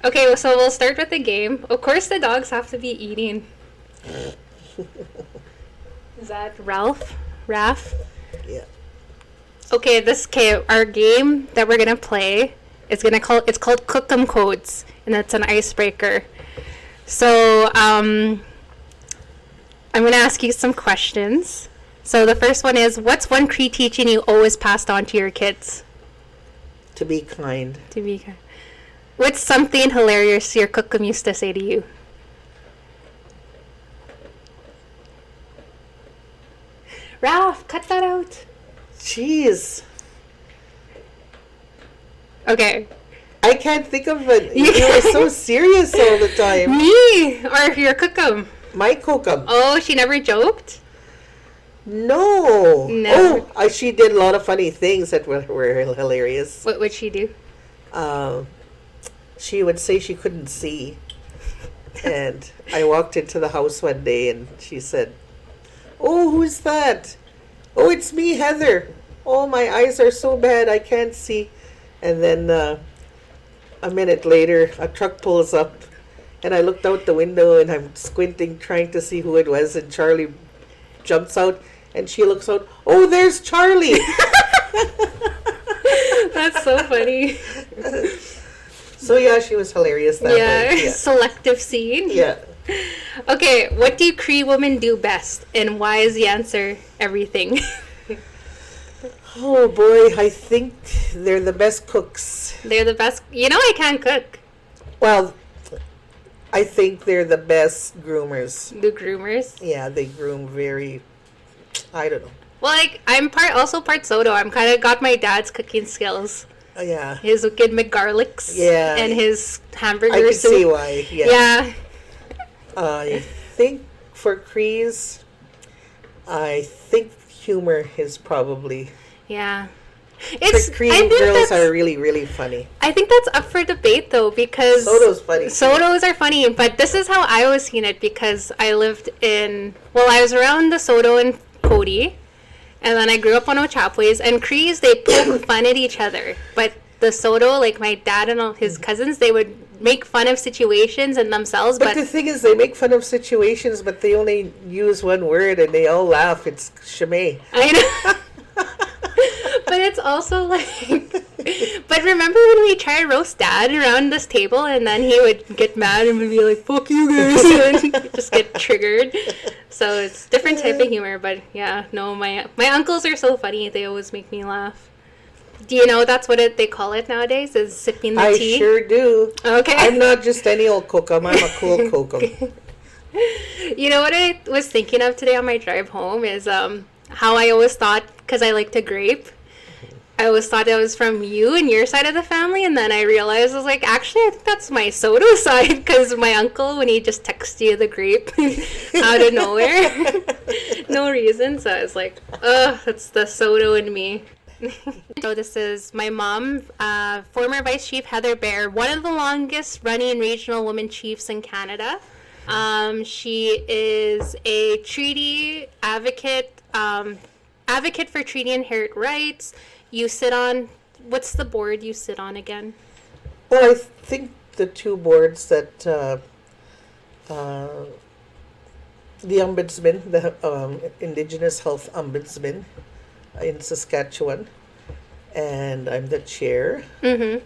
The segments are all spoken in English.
Okay, so we'll start with the game. Of course, the dogs have to be eating. Is that Ralph? Raph? Yeah. Okay, our game that we're gonna play is it's called Kôhkom Codes, and it's an icebreaker. So I'm gonna ask you some questions. So the first one is, what's one Cree teaching you always passed on to your kids? To be kind. To be kind. What's something hilarious your Kôhkom used to say to you? Ralph, cut that out. Jeez. Okay. I can't think of it. You were so serious all the time. Me? Or your Kôhkom? My Kôhkom. Oh, she never joked? No. Never. Oh, she did a lot of funny things that were hilarious. What would she do? She would say she couldn't see. And I walked into the house one day and she said, "Oh, who's that? Oh, it's me, Heather. Oh, my eyes are so bad, I can't see." And then a minute later, a truck pulls up and I looked out the window and I'm squinting, trying to see who it was. And Charlie jumps out and she looks out. "Oh, there's Charlie." That's so funny. So yeah, she was hilarious that way. Yeah. Selective seeing. Yeah. Okay, what do Cree women do best? And why is the answer everything? Oh boy, I think they're the best cooks. They're the best. You know I can't cook. Well, I think they're the best groomers. The groomers? Yeah, they groom very, I don't know. Well, like, I'm also part Soto. I'm kind of got my dad's cooking skills. Yeah. His good McGarlicks. Yeah. And his hamburger I can soup. see why. Yeah. Yeah. I think for Crees, I think humor is probably... Yeah. Cree girls are really, really funny. I think that's up for debate, though, because... Soto's funny. Sotos are funny, but this is how I was seeing it, because I lived in... Well, I was around the Soto and Cody, and then I grew up on Ochapways, and Crees, they poke fun at each other. But the Soto, like my dad and all his cousins, they would make fun of situations and themselves. But the thing is, they make fun of situations, but they only use one word, and they all laugh. It's shemay. I know. But it's also like... But remember when we tried to roast Dad around this table, and then he would get mad and would be like, "Fuck you guys," and just get triggered. So it's different type of humor, but yeah, no, my uncles are so funny. They always make me laugh. Do you know that's what they call it nowadays, is sipping the tea? I sure do. Okay. I'm not just any old Kôhkom. I'm a cool Kôhkom. You know what I was thinking of today on my drive home is how I always thought, because I like to grape, I always thought it was from you and your side of the family, and then I realized, I was like, actually, I think that's my Soto side, because my uncle, when he just texts you the grape out of nowhere, no reason, so I was like, that's the Soto in me. So this is my mom, former Vice Chief Heather Bear, one of the longest running regional women chiefs in Canada. She is a treaty advocate, advocate for treaty inherent rights. You sit on, what's the board you sit on again? Well, I think the two boards that the Ombudsman, the Indigenous Health Ombudsman in Saskatchewan, and I'm the chair. Mm-hmm.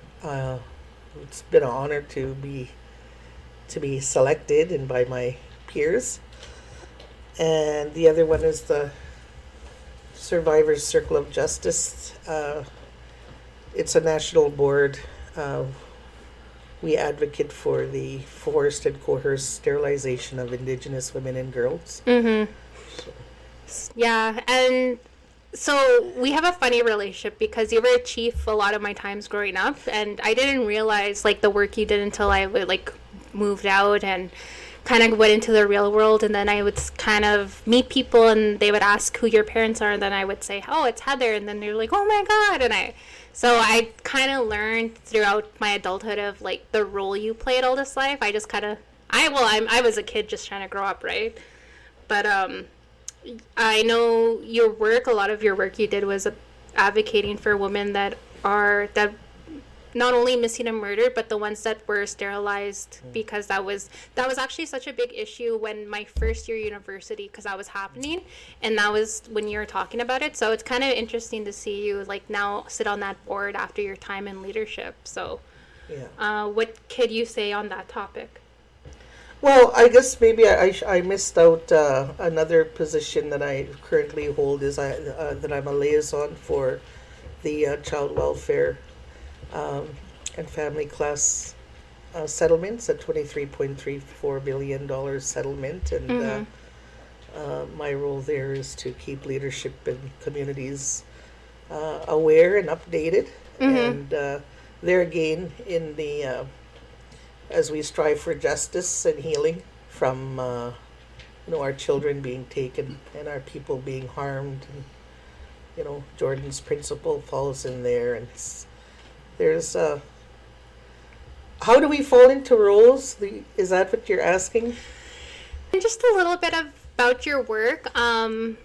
It's been an honor to be selected and by my peers. And the other one is the Survivors Circle of Justice. It's a national board. We advocate for the forced and coerced sterilization of Indigenous women and girls. Mm-hmm. Yeah, and so we have a funny relationship because you were a chief a lot of my times growing up, and I didn't realize like the work you did until I like moved out and kind of went into the real world. And then I would kind of meet people and they would ask who your parents are, and then I would say, "Oh, it's Heather," and then they're like, "Oh my God." And I kind of learned throughout my adulthood of like the role you played all this life. I just kind of I was a kid just trying to grow up, right? But I know your work, a lot of your work you did was advocating for women that not only missing and murdered, but the ones that were sterilized, because that was actually such a big issue when my first year university, because that was happening, and that was when you were talking about it. So it's kind of interesting to see you like now sit on that board after your time in leadership. So what could you say on that topic? Well, I guess maybe I missed out another position that I currently hold is that I'm a liaison for the child welfare and family class settlements, a $23.34 billion settlement, and my role there is to keep leadership and communities aware and updated, and there again in the as we strive for justice and healing from our children being taken and our people being harmed, and Jordan's principle falls in there, and there's how do we fall into roles? Is that what you're asking? And just a little bit about your work, and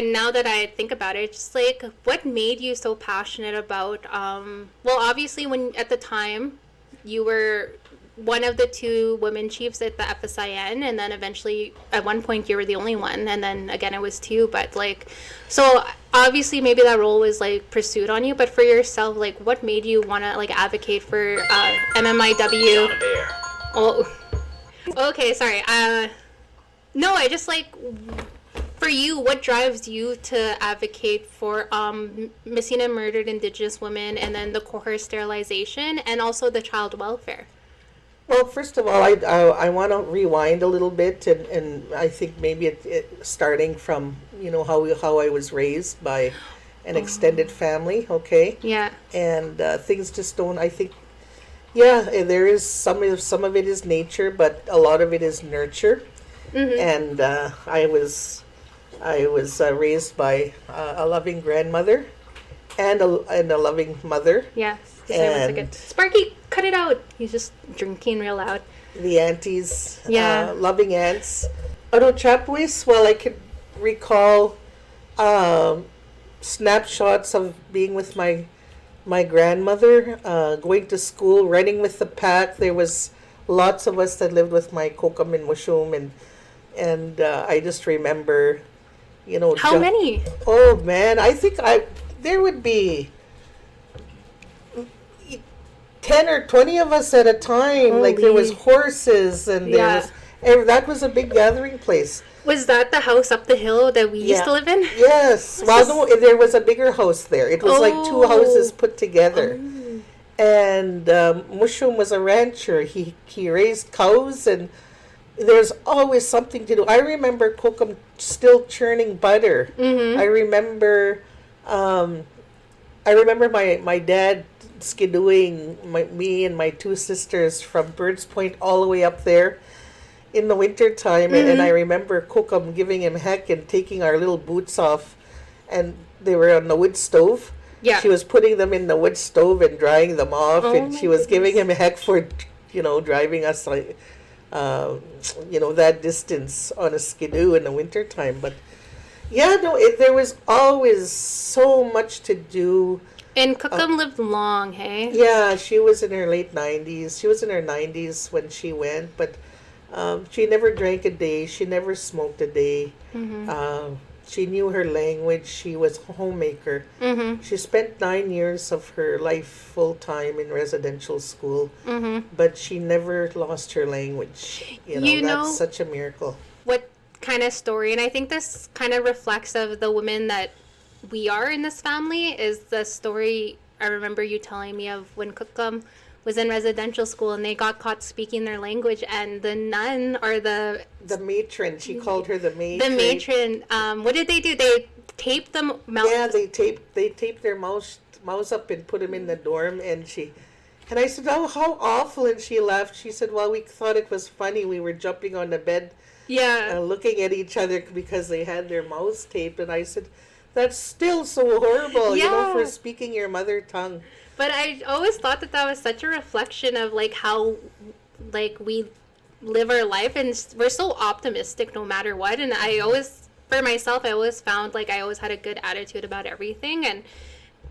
now that I think about it, just like what made you so passionate about well, obviously when at the time you were one of the 2 women chiefs at the FSIN, and then eventually at one point you were the only one, and then again it was 2, but like, so obviously maybe that role was like pursued on you, but for yourself, like what made you want to like advocate for MMIW? Oh, okay, sorry. No, I just like, for you, what drives you to advocate for missing and murdered Indigenous women, and then the cohort sterilization, and also the child welfare? Well, first of all, I want to rewind a little bit, and I think maybe it starting from how I was raised by an extended family, okay? Yeah. And things just don't. I think, there is some of it is nature, but a lot of it is nurture. And I was raised by a loving grandmother and a loving mother. Yeah. And Sparky, cut it out. He's just drinking real loud. The aunties, loving aunts. Ano Chapwis, well, I could recall snapshots of being with my grandmother, going to school, running with the pack. There was lots of us that lived with my Kôhkom and Mushum, and I just remember, How many? Oh man, I think there would be 10 or 20 of us at a time. Holy. Like there was horses, and that was a big gathering place. Was that the house up the hill that we used to live in? Yes. Well, no, there was a bigger house there. It was like 2 houses put together. And Mushum was a rancher. He raised cows, and there's always something to do. I remember Kôhkom still churning butter. I remember my dad skidooing me and my 2 sisters from Birds Point all the way up there in the winter time, and I remember Kôhkom giving him heck and taking our little boots off, and they were on the wood stove. Yeah. She was putting them in the wood stove and drying them off, and she was giving him heck for driving us like that distance on a skidoo in the winter time. But there was always so much to do. And Kôhkom lived long, hey? Yeah, she was in her late 90s. She was in her 90s when she went, but she never drank a day. She never smoked a day. She knew her language. She was a homemaker. She spent 9 years of her life full-time in residential school, but she never lost her language. That's such a miracle. What kind of story, and I think this kind of reflects of the women that we are in this family, is the story I remember you telling me of when Kôhkom was in residential school and they got caught speaking their language, and the nun or the matron, she called her the matron. The matron, what did they do? They taped them mouth. Yeah, they taped their mouths up and put them in the dorm, and I said, "Oh, how awful!" And she laughed. She said, "Well, we thought it was funny. We were jumping on the bed, looking at each other because they had their mouths taped." And I said, "That's still so horrible, for speaking your mother tongue." But I always thought that was such a reflection of like how we live our life, and we're so optimistic no matter what. And I always, for myself, I always found like I always had a good attitude about everything, and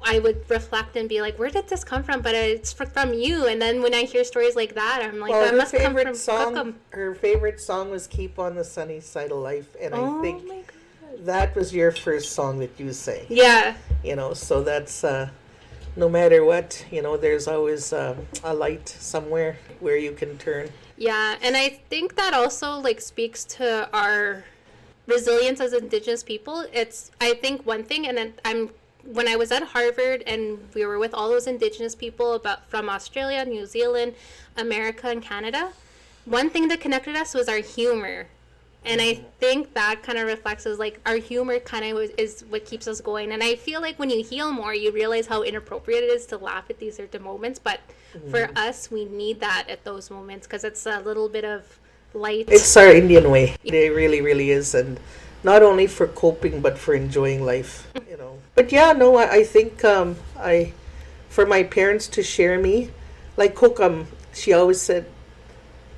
I would reflect and be like, where did this come from? But it's from you. And then when I hear stories like that, I'm like, Well, that her must come favorite from song, Kôhkom. her favorite song was "Keep on the Sunny Side of Life," and I Oh think my god. that was your first song that you sang. Yeah. You know, so that's no matter what, you know, there's always a light somewhere where you can turn. Yeah, and I think that also like speaks to our resilience as Indigenous people. It's, I think, one thing, and then when I was at Harvard and we were with all those Indigenous people from Australia, New Zealand, America, and Canada, one thing that connected us was our humor. And I think that kind of reflects as like our humor kind of is what keeps us going. And I feel like when you heal more, you realize how inappropriate it is to laugh at these certain moments. But for us, we need that at those moments because it's a little bit of light. It's our Indian way. It really, really is. And not only for coping, but for enjoying life, you know. But yeah, no, I think for my parents to share me, like Kôhkom, she always said,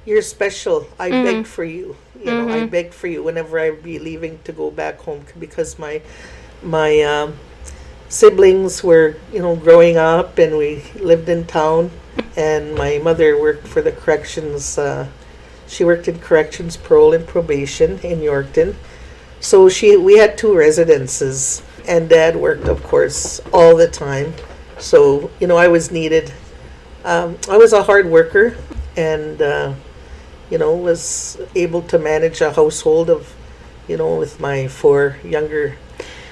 "You're special. I beg for you. You know, I beg for you whenever I'd be leaving to go back home because my siblings were, you know, growing up and we lived in town, and my mother worked for the corrections. She worked in corrections, parole, and probation in Yorkton. So we had two residences, and Dad worked, of course, all the time. So, you know, I was needed. I was a hard worker, and you know, was able to manage a household of, you know, with my 4 younger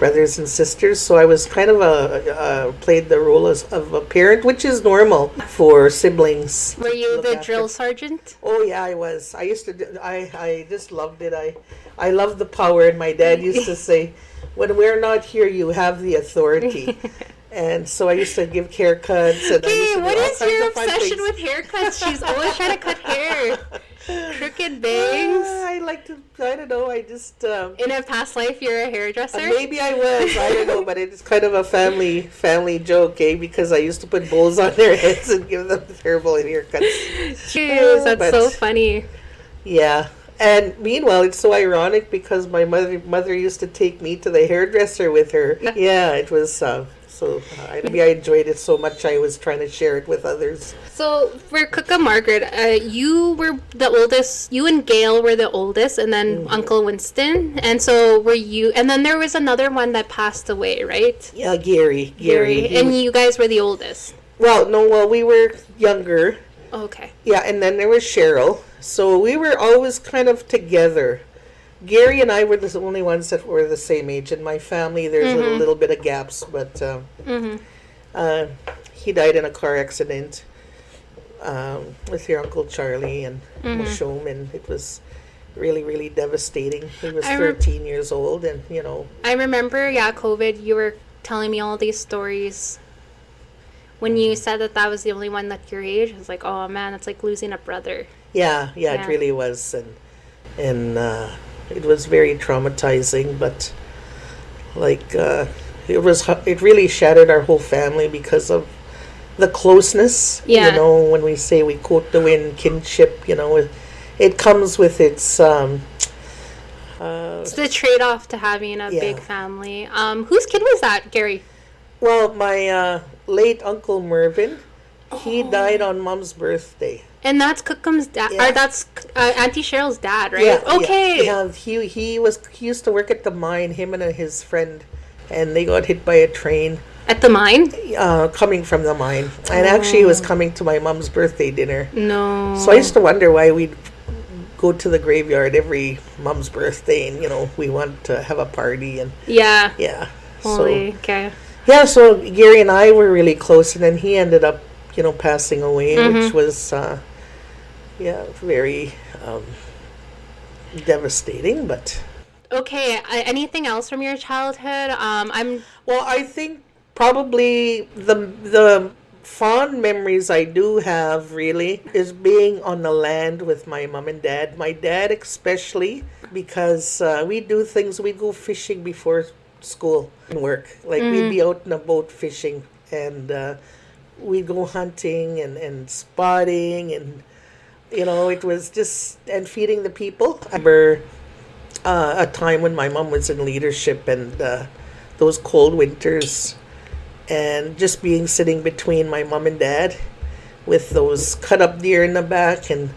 brothers and sisters. So I was kind of played the role of a parent, which is normal for siblings. Were you the drill sergeant? Oh yeah, I was. I used to. I just loved it. I loved the power. And my dad used to say, "When we're not here, you have the authority." And so I used to give haircuts. And Okay, what is your obsession with haircuts? She's always trying to cut hair. Crooked bangs. I like to, I don't know, I just... In a past life, you're a hairdresser? Maybe I was, I don't know, but it's kind of a family joke, eh? Because I used to put bowls on their heads and give them terrible haircuts. Jeez, that's so funny. Yeah. And meanwhile, it's so ironic because my mother used to take me to the hairdresser with her. Yeah, it was... So maybe I enjoyed it so much I was trying to share it with others. So for Kôhkom Margaret, you were the oldest. You and Gail were the oldest, and then Uncle Winston. And so were you. And then there was another one that passed away, right? Yeah, Gary. And you guys were the oldest. Well, we were younger. Okay. Yeah, and then there was Cheryl. So we were always kind of together. Gary and I were the only ones that were the same age. In my family, there's a little bit of gaps, but he died in a car accident with your Uncle Charlie and Moshom, and it was really, really devastating. He was 13 years old, and, you know. I remember, COVID, you were telling me all these stories. When you said that was the only one that your age, I was like, oh, man, it's like losing a brother. Yeah, it really was, and it was very traumatizing, but like it really shattered our whole family because of the closeness. Yeah. You know, when we say we quote the wind kinship, you know, it comes with its it's the trade-off to having a big family. Whose kid was that, Gary? Well, my late Uncle Mervyn, he died on Mom's birthday. And that's Kôhkom's dad, or that's Auntie Cheryl's dad, right? Yeah, okay. Yeah, he used to work at the mine, him and his friend, and they got hit by a train. At the mine? Coming from the mine. And actually he was coming to my mom's birthday dinner. No. So I used to wonder why we'd go to the graveyard every mom's birthday and, you know, we want to have a party and... Yeah. Yeah. Holy, okay. Yeah, so Gary and I were really close, and then he ended up, you know, passing away, which was... very devastating, but... Okay, anything else from your childhood? Well, I think probably the fond memories I do have, really, is being on the land with my mom and dad. My dad especially, because we do things, we go fishing before school and work. Like, we'd be out in a boat fishing, and we'd go hunting and spotting, and... You know, it was just, and feeding the people. I remember a time when my mom was in leadership, and those cold winters, and just being sitting between my mom and dad with those cut up deer in the back, and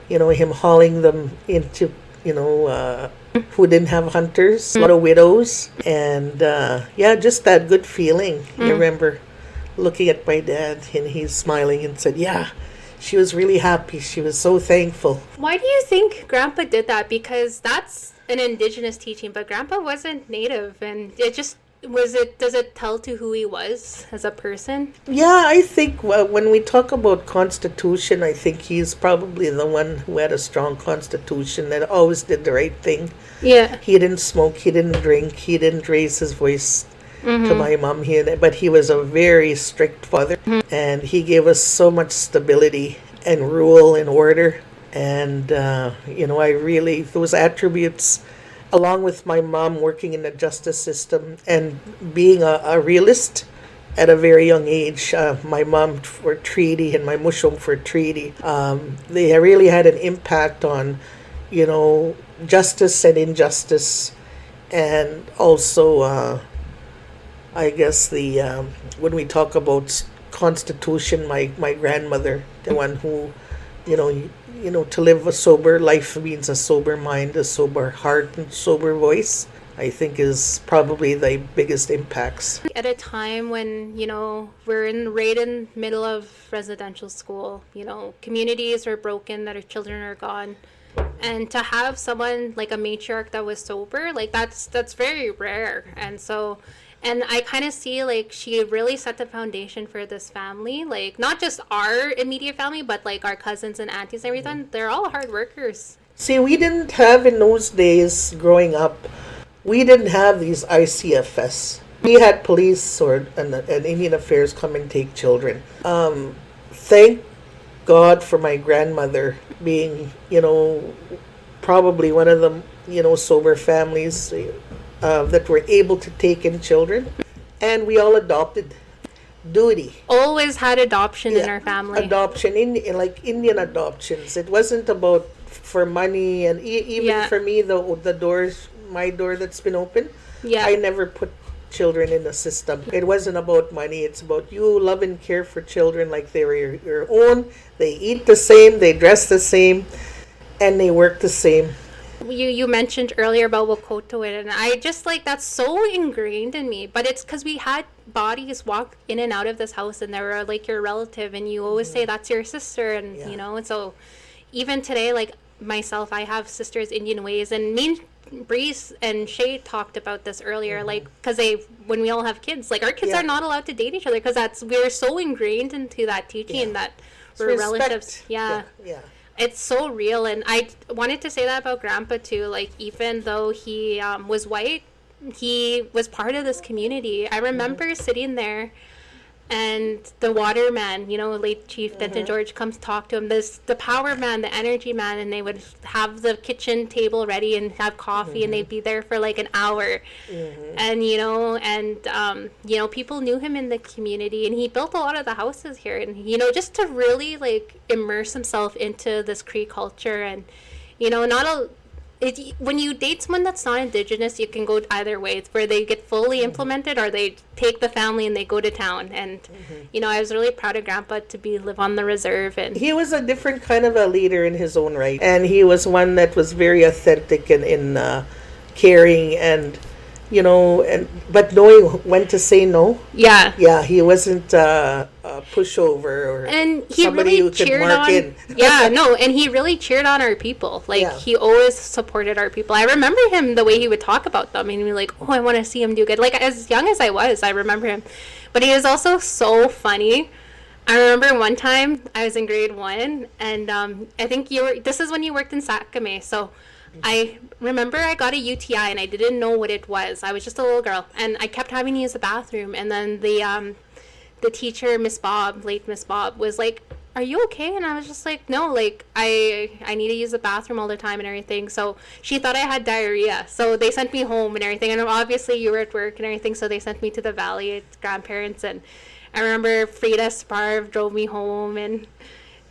him hauling them into who didn't have hunters, a lot of widows, and just that good feeling. I remember looking at my dad, and he's smiling and said, yeah, she was really happy. She was so thankful. Why do you think Grandpa did that? Because that's an Indigenous teaching, but Grandpa wasn't Native, and does it tell to who he was as a person? Yeah, I think when we talk about constitution, I think he's probably the one who had a strong constitution that always did the right thing. Yeah. He didn't smoke, he didn't drink, he didn't raise his voice to my mom, but he was a very strict father, and he gave us so much stability and rule and order. And, I really, those attributes, along with my mom working in the justice system and being a realist at a very young age, my mom for treaty and my mushong for treaty, they really had an impact on, justice and injustice. And also, I guess when we talk about constitution, my grandmother, the one who, to live a sober life means a sober mind, a sober heart, and sober voice, I think is probably the biggest impacts. At a time when, we're right in the middle of residential school, communities are broken, that our children are gone. And to have someone like a matriarch that was sober, like that's very rare. And I kind of see like she really set the foundation for this family, like not just our immediate family, but like our cousins and aunties and everything. They're all hard workers. See, we didn't have in those days growing up, we didn't have these ICFS. We had police and Indian Affairs come and take children. Thank God for my grandmother being, probably one of the, sober families that were able to take in children, and we all adopted. Duty. Always had adoption in our family. Adoption, like Indian adoptions. It wasn't about for money, and even for me, the doors, my door that's been open, I never put children in the system. It wasn't about money. It's about you love and care for children like they were your own. They eat the same, they dress the same, and they work the same. You mentioned earlier about Wakoto, and I just like that's so ingrained in me. But it's because we had bodies walk in and out of this house, and they were like your relative, and you always say that's your sister, and and so even today, like myself, I have sisters Indian ways, and me and Breeze and Shay talked about this earlier, like because when we all have kids, like our kids are not allowed to date each other because we're so ingrained into that teaching that we're relatives. Yeah. It's so real, and I wanted to say that about Grandpa too. Like, even though he was white, he was part of this community. I remember sitting there, and the water man, late Chief Denton George, comes talk to him. The power man, the energy man, and they would have the kitchen table ready and have coffee, and they'd be there for like an hour. And people knew him in the community, and he built a lot of the houses here, and just to really like immerse himself into this Cree culture. And when you date someone that's not Indigenous, you can go either way. It's where they get fully implemented, or they take the family and they go to town. And I was really proud of Grandpa to live on the reserve. And he was a different kind of a leader in his own right, and he was one that was very authentic and in caring, and but knowing when to say no. He wasn't a pushover or and he somebody really who could cheered mark on in. And he really cheered on our people. Like he always supported our people. I remember him the way he would talk about them, and he'd be like, I want to see him do good. Like as young as I remember him, but he was also so funny. I remember one time I was in grade 1, and I think this is when you worked in Sakame, so I remember I got a UTI and I didn't know what it was. I was just a little girl, and I kept having to use the bathroom, and then the teacher, late Miss Bob, was like, are you okay? And I was just like, no, like I need to use the bathroom all the time and everything. So she thought I had diarrhea, so they sent me home and everything, and obviously you were at work and everything, so they sent me to the valley at grandparents. And I remember Frida Sparv drove me home, and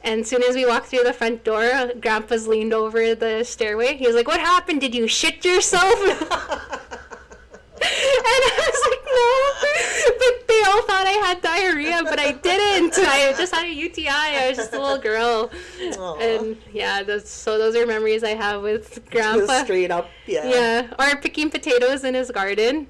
as soon as we walked through the front door, Grandpa's leaned over the stairway. He was like, what happened? Did you shit yourself? And I was like, no. But they so thought I had diarrhea, but I didn't. I just had a UTI. I was just a little girl. Aw. And yeah, those are memories I have with Grandpa. Just straight up, yeah. Yeah, or picking potatoes in his garden.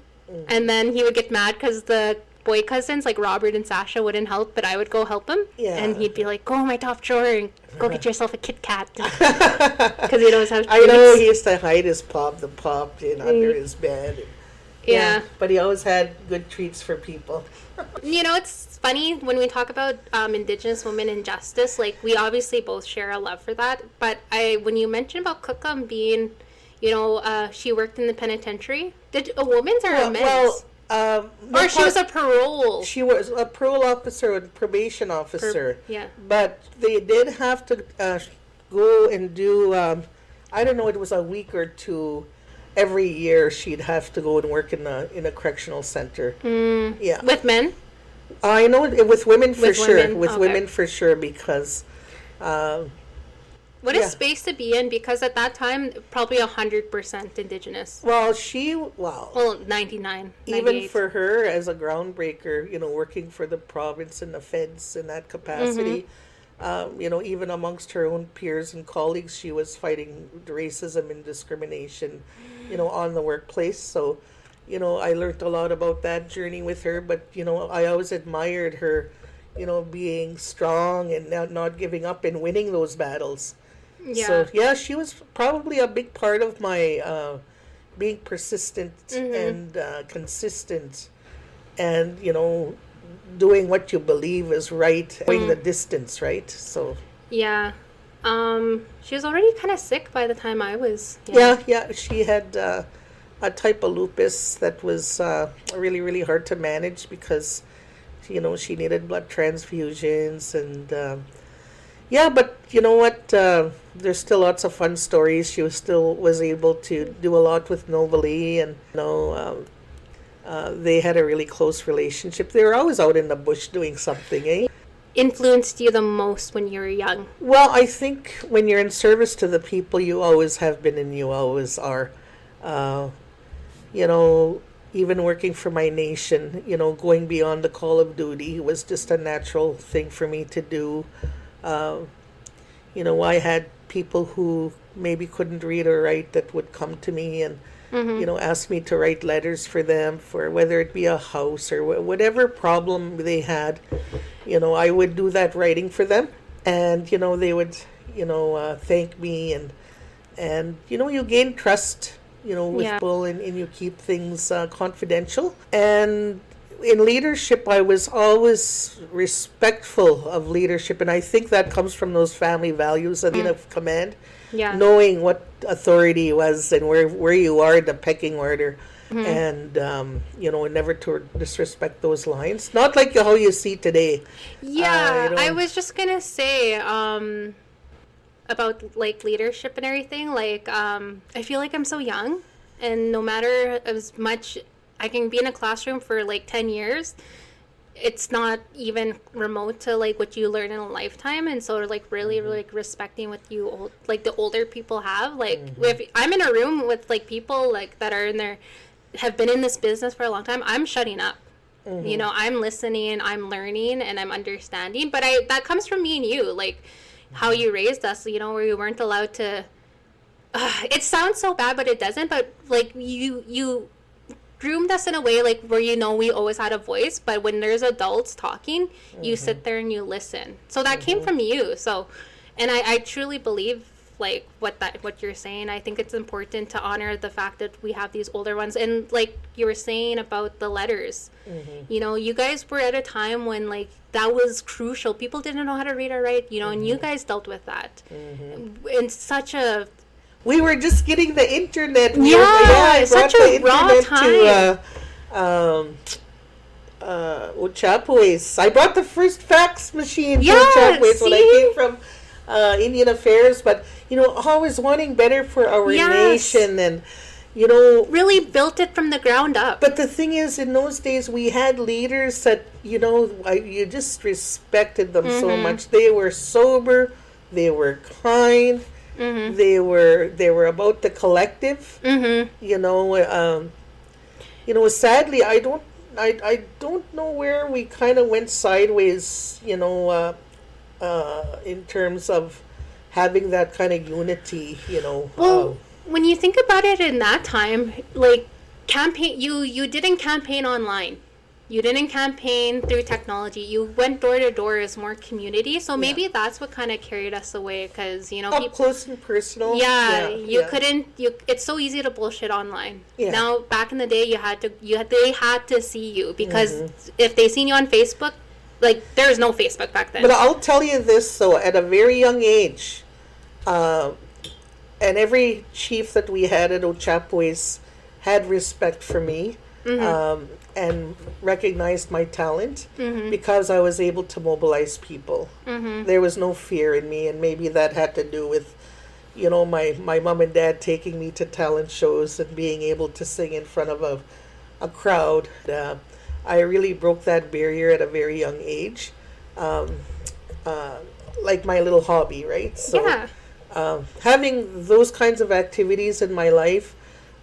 And then he would get mad because the boy cousins, like Robert and Sasha, wouldn't help, but I would go help him. Yeah. And he'd be like, go in my top drawer and go get yourself a Kit Kat. Because he'd always have I treats. know he used to hide his the pop in under his bed. Yeah. But he always had good treats for people. You know, it's funny when we talk about Indigenous women and justice, like we obviously both share a love for that. But when you mentioned about Kôhkom being, you know, she worked in the penitentiary. Did a woman's or a men's? Or she was a parole. She was a parole officer and probation officer. Yeah. But they did have to go and do, I don't know, it was a week or two. Every year she'd have to go and work in a correctional center. Yeah. With men? I know with women for With sure. women? With Okay. women for sure because What a yeah. space to be in, because at that time, probably 100% Indigenous. well, Well, 99, even 98. for her as a groundbreaker, you know, working for the province and the feds in that capacity, you know, even amongst her own peers and colleagues, she was fighting racism and discrimination, you know, on the workplace. So, you know, I learned a lot about that journey with her, but, you know, I always admired her, you know, being strong and not giving up and winning those battles. Yeah. So, yeah, she was probably a big part of my being persistent and consistent and, you know, doing what you believe is right, going the distance, right? So, Yeah. She was already kind of sick by the time I was. yeah, she had a type of lupus that was really, really hard to manage because, you know, she needed blood transfusions and, yeah, but you know what? There's still lots of fun stories. She was able to do a lot with Novalee, and you know, they had a really close relationship. They were always out in the bush doing something, eh? Influenced you the most when you were young? Well, I think when you're in service to the people, you always have been and you always are. You know, even working for my nation, you know, going beyond the call of duty was just a natural thing for me to do. You know, I had people who maybe couldn't read or write that would come to me and, you know, ask me to write letters for them for whether it be a house or whatever problem they had. You know, I would do that writing for them, and you know, they would, you know, thank me, and you know, you gain trust, you know, with people, and you keep things confidential. And in leadership, I was always respectful of leadership, and I think that comes from those family values of command, knowing what authority was and where you are in the pecking order, and you know, never to disrespect those lines. Not like how you see today. Yeah, you know, I was just gonna say about like leadership and everything. Like, I feel like I'm so young, and no matter as much I can be in a classroom for like 10 years, it's not even remote to like what you learn in a lifetime. And so like really like respecting what you like the older people have, like if I'm in a room with like people like that are have been in this business for a long time, I'm shutting up. You know, I'm listening, I'm learning, and I'm understanding. But that comes from me and you, like how you raised us, you know, where we weren't allowed to it sounds so bad, but it doesn't. But like you groomed us in a way like where, you know, we always had a voice, but when there's adults talking, you sit there and you listen. So that came from you. So, and I truly believe like what you're saying. I think it's important to honor the fact that we have these older ones, and like you were saying about the letters, you know, you guys were at a time when like that was crucial. People didn't know how to read or write, you know, and you guys dealt with that in such a we were just getting the internet. Such a raw time. Ochapoes. I brought the first fax machine to Yeah, Ochapoes when I see? came from Indian Affairs, but you know, always wanting better for our nation, and you know, really built it from the ground up. But the thing is, in those days, we had leaders that, you know, you just respected them so much. They were sober, they were kind. They were about the collective. You know, sadly, I don't I don't know where we kind of went sideways, in terms of having that kind of unity, Well, when you think about it in that time, like campaign, you didn't campaign online. You didn't campaign through technology. You went door to door as more community. So maybe that's what kind of carried us away, because up close and personal. Couldn't. It's so easy to bullshit online. Yeah. Now, back in the day, they had to see you, because if they seen you on Facebook, like there was no Facebook back then. But I'll tell you this though, at a very young age, and every chief that we had at Ochapois had respect for me. And recognized my talent because I was able to mobilize people. There was no fear in me, and maybe that had to do with, my mom and dad taking me to talent shows and being able to sing in front of a crowd. I really broke that barrier at a very young age, like my little hobby, right? So, having those kinds of activities in my life,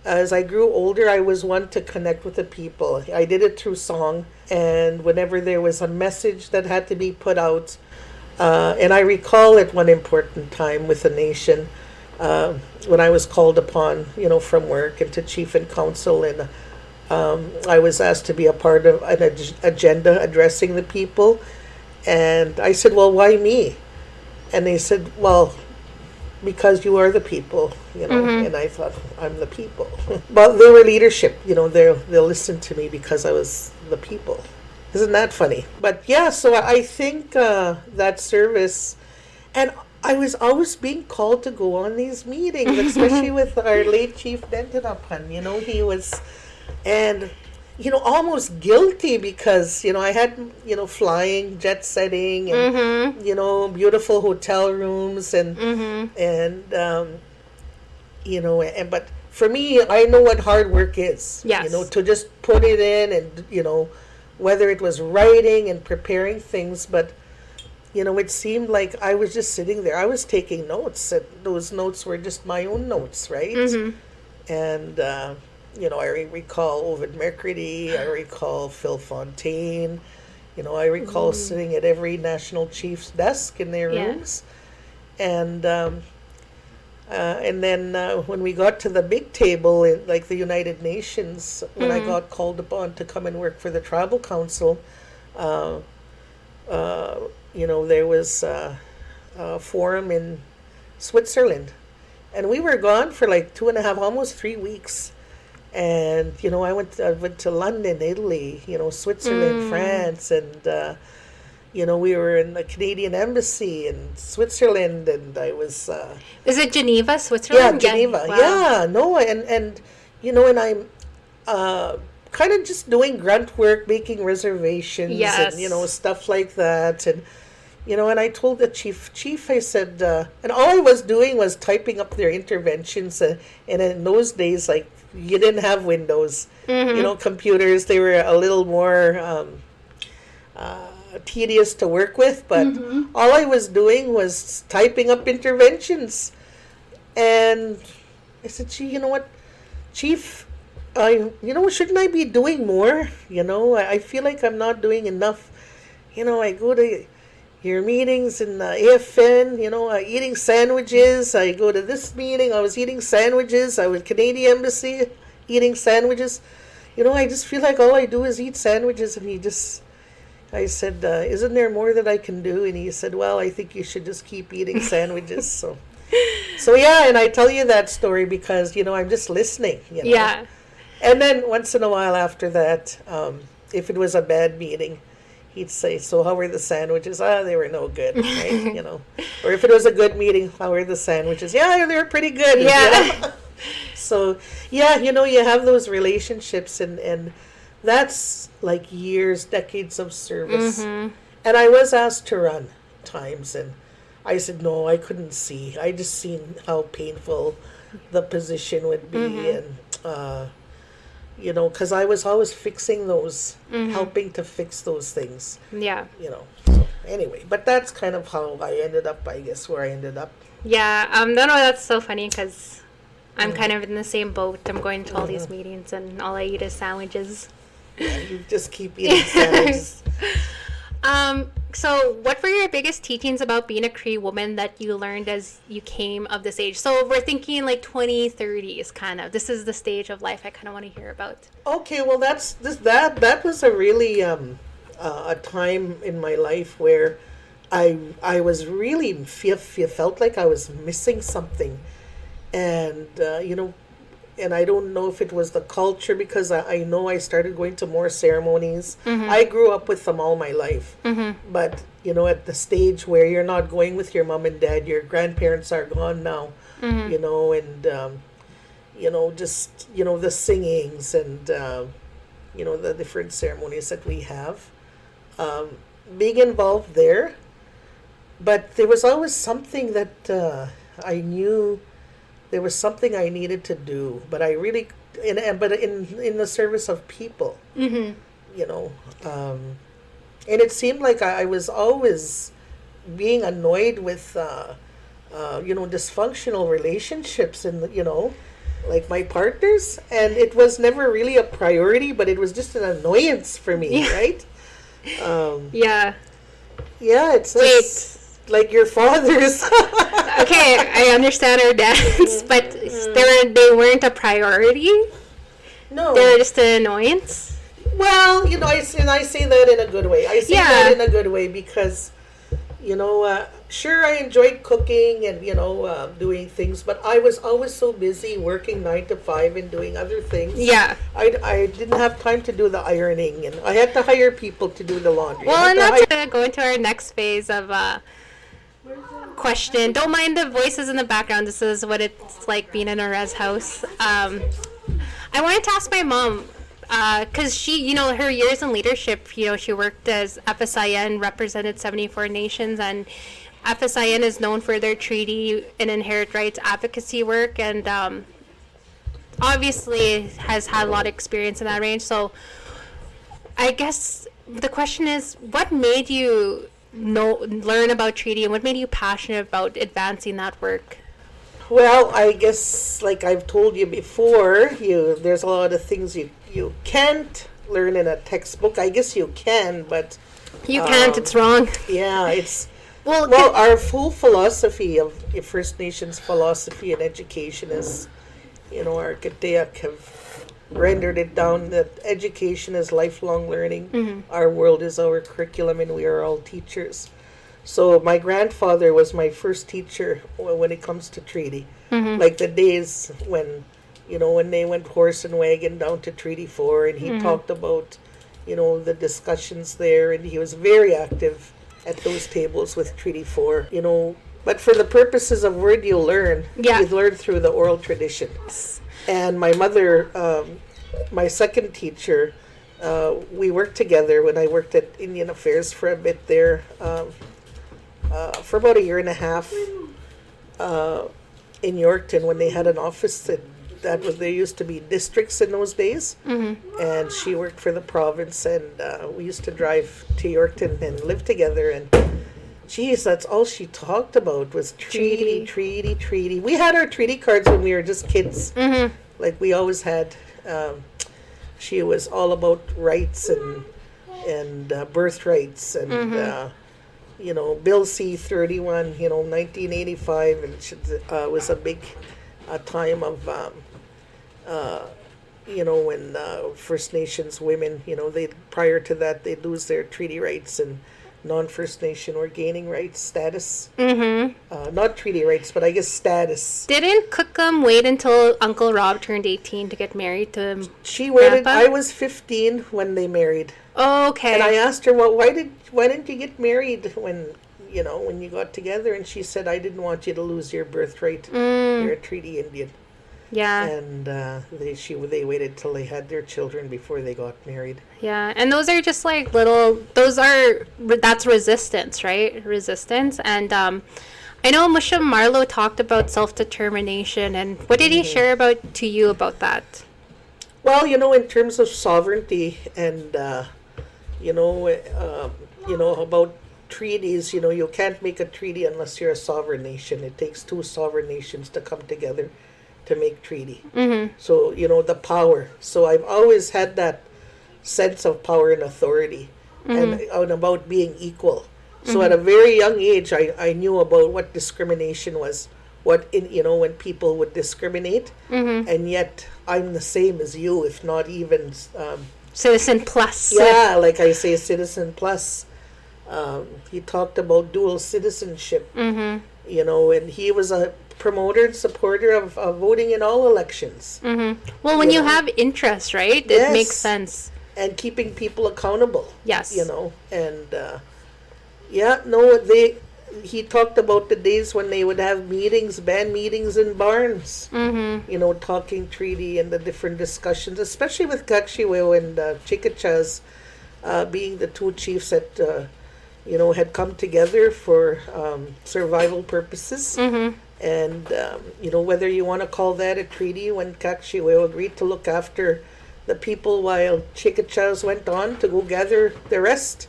as I grew older, I was one to connect with the people. I did it through song, and whenever there was a message that had to be put out, and I recall at one important time with the nation, when I was called upon, from work and to chief and council, and I was asked to be a part of an agenda addressing the people, and I said, well, why me? And they said, well, because you are the people, and I thought, I'm the people. But they were leadership, they'll listen to me because I was the people. Isn't that funny? But yeah, so I think that service, and I was always being called to go on these meetings, especially with our late Chief Dentinapan, he was, and almost guilty because, I had, flying, jet setting, and, beautiful hotel rooms, and, but for me, I know what hard work is. Yes. To just put it in and, whether it was writing and preparing things, but, it seemed like I was just sitting there. I was taking notes, and those notes were just my own notes, right? And, I recall Ovid Mercredi, I recall Phil Fontaine, I recall sitting at every national chief's desk in their rooms. And then when we got to the big table in like the United Nations, when I got called upon to come and work for the Tribal Council, there was a forum in Switzerland. And we were gone for like 2.5, almost 3 weeks. And, I went to London, Italy, Switzerland, France, and, we were in the Canadian Embassy in Switzerland, and I was... Is it Geneva, Switzerland? Yeah, Geneva. Wow. Yeah, no, and and I'm kind of just doing grunt work, making reservations, and, stuff like that, and... and I told the chief, I said, and all I was doing was typing up their interventions, and in those days, like, you didn't have Windows, computers, they were a little more tedious to work with, but all I was doing was typing up interventions. And I said, gee, you know what, Chief, shouldn't I be doing more? I feel like I'm not doing enough. I go to your meetings in AFN, eating sandwiches. I go to this meeting, I was eating sandwiches. I was Canadian Embassy eating sandwiches. I just feel like all I do is eat sandwiches. And I said, isn't there more that I can do? And he said, well, I think you should just keep eating sandwiches. So yeah, and I tell you that story because, I'm just listening. Yeah. And then once in a while after that, if it was a bad meeting, he'd say, so how were the sandwiches? They were no good, right? Or if it was a good meeting, how were the sandwiches? Yeah, they were pretty good. Yeah. So, yeah, you have those relationships, and that's like years, decades of service. And I was asked to run times, and I said, no, I couldn't see. I just seen how painful the position would be, and, because I was always fixing those, helping to fix those things. Yeah. So anyway, but that's kind of how I ended up, I guess, where I ended up. Yeah. No, that's so funny because I'm kind of in the same boat. I'm going to all these meetings and all I eat is sandwiches. Yeah, you just keep eating salads. So what were your biggest teachings about being a Cree woman that you learned as you came of this age? So we're thinking like 2030s kind of. This is the stage of life I kind of want to hear about. Okay, well, that was a really a time in my life where I was really felt like I was missing something, and and I don't know if it was the culture, because I know I started going to more ceremonies. I grew up with them all my life. But, at the stage where you're not going with your mom and dad, your grandparents are gone now, and, just, the singings and, the different ceremonies that we have. Being involved there. But there was always something that I knew there was something I needed to do, but I really, in the service of people, and it seemed like I was always being annoyed with, dysfunctional relationships and, like my partners, and it was never really a priority, but it was just an annoyance for me, right? Yeah. Yeah, it's just like your father's. Okay, I understand our dads, but they weren't a priority. No, they were just an annoyance. Well, I say that in a good way. I say that in a good way because, sure, I enjoyed cooking and doing things, but I was always so busy working 9 to 5 and doing other things. Yeah, I didn't have time to do the ironing, and I had to hire people to do the laundry. Well, and that's gonna go into our next phase of question. Don't mind the voices in the background. This is what it's like being in a res house. I wanted to ask my mom, because she, her years in leadership, she worked as FSIN, represented 74 nations, and FSIN is known for their treaty and inherent rights advocacy work, and obviously has had a lot of experience in that range. So I guess the question is, what made you learn about treaty, and what made you passionate about advancing that work? Well, I guess, like I've told you before, there's a lot of things you can't learn in a textbook. I guess you can, but you can't. It's wrong. Yeah, it's well, our full philosophy of First Nations philosophy and education is, our gatekeeping have rendered it down that education is lifelong learning. Our world is our curriculum, and we are all teachers. So my grandfather was my first teacher when it comes to treaty. Like the days when, when they went horse and wagon down to Treaty 4, and he talked about, the discussions there, and he was very active at those tables with Treaty 4, But for the purposes of where do you learn? You learn through the oral tradition. And my mother, my second teacher, we worked together when I worked at Indian Affairs for a bit there, for about a year and a half in Yorkton, when they had an office there used to be districts in those days, and she worked for the province, and we used to drive to Yorkton and live together, and geez, that's all she talked about was treaty. We had our treaty cards when we were just kids. Like we always had. She was all about rights and birthrights and Bill C-31, 1985, and it was a big time of when First Nations women, prior to that they'd lose their treaty rights, and non-First Nation were gaining rights, status. Not treaty rights, but I guess status. Didn't Kôhkom wait until Uncle Rob turned 18 to get married to She waited. Grandpa? I was 15 when they married. Oh, okay. And I asked her, well, why didn't you get married when you got together? And she said, I didn't want you to lose your birthright. You're a treaty Indian. Yeah. And they waited till they had their children before they got married. Yeah, and those are just like that's resistance, right? Resistance. And I know Musha Marlowe talked about self-determination, and what did he share to you about that? Well, in terms of sovereignty and, about treaties, you can't make a treaty unless you're a sovereign nation. It takes two sovereign nations to come together to make treaty. So, the power. So I've always had that sense of power and authority, and about being equal. So at a very young age, I knew about what discrimination was, when people would discriminate, and yet I'm the same as you, if not even. Citizen plus. Yeah, like I say, citizen plus. He talked about dual citizenship, and he was a promoter and supporter of voting in all elections. Well, when you have interest, right, it makes sense. And keeping people accountable. Yes. And he talked about the days when they would have band meetings in barns, talking treaty and the different discussions, especially with Kaksheweo and Chikachas being the two chiefs that, had come together for survival purposes. And, whether you want to call that a treaty, when Kaksheweo agreed to look after the people while Chikachas went on to go gather the rest.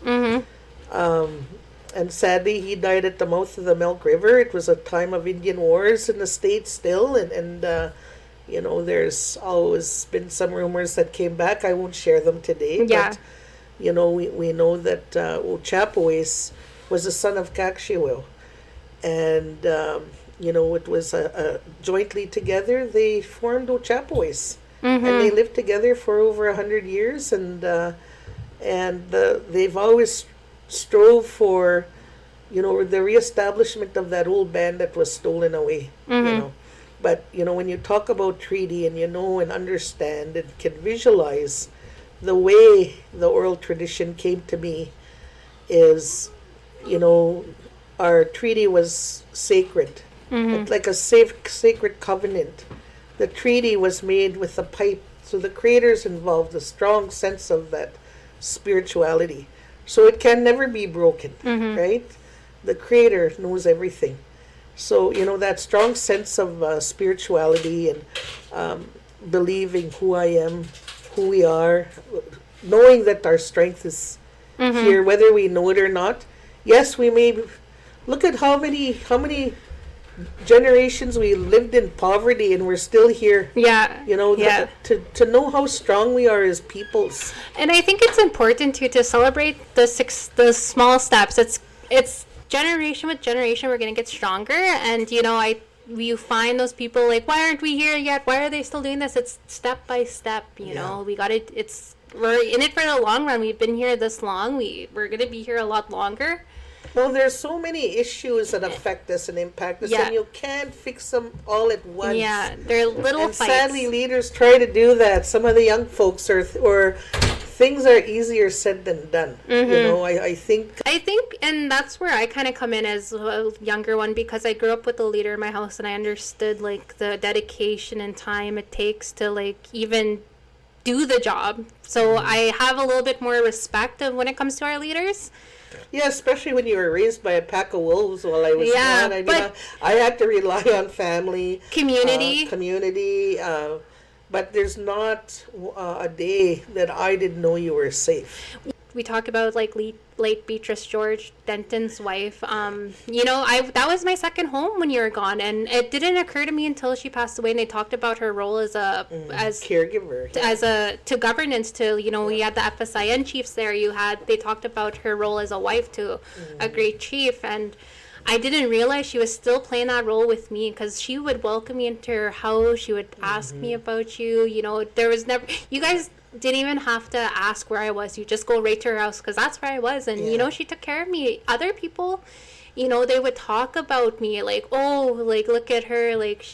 And sadly, he died at the mouth of the Milk River. It was a time of Indian wars in the States still. And there's always been some rumors that came back. I won't share them today. Yeah. But, we know that Ochapawais was the son of Kaksheweo. And, it was jointly together, they formed Ochapawais. And they lived together for over 100 years. And they've always strove for, the reestablishment of that old band that was stolen away, But, when you talk about treaty and and understand and can visualize the way the oral tradition came to me is, our treaty was sacred, like a sacred covenant. The treaty was made with a pipe, so the creators involved a strong sense of that spirituality. So it can never be broken, right? The Creator knows everything. So, that strong sense of spirituality and believing who I am, who we are, knowing that our strength is here, whether we know it or not. Yes, we may look at how many generations we lived in poverty and we're still here. Yeah. To know how strong we are as peoples. And I think it's important to celebrate the small steps. It's generation with generation we're gonna get stronger, and you find those people like, why aren't we here yet? Why are they still doing this? It's step by step. We got it. We're in it for the long run. We've been here this long. We're gonna be here a lot longer. Well, there's so many issues that affect us and impact us, and you can't fix them all at once. Yeah, they're little and fights. Sadly, leaders try to do that. Some of the young folks or things are easier said than done. I think, and that's where I kind of come in as a younger one, because I grew up with a leader in my house, and I understood like the dedication and time it takes to like even do the job. So I have a little bit more respect of when it comes to our leaders. Yeah, especially when you were raised by a pack of wolves while I was gone. I had to rely on family, community, but there's not a day that I didn't know you were safe. We talk about like late Beatrice George, Denton's wife. That was my second home when you were gone, and it didn't occur to me until she passed away. And they talked about her role as caregiver, to governance. We had the FSIN chiefs there. They talked about her role as a wife to a great chief, and I didn't realize she was still playing that role with me, because she would welcome me into her house. She would ask me about you. There was never, you guys didn't even have to ask where I was. You just go right to her house, because that's where I was. And, she took care of me. Other people, they would talk about me like, oh, like, look at her. Like,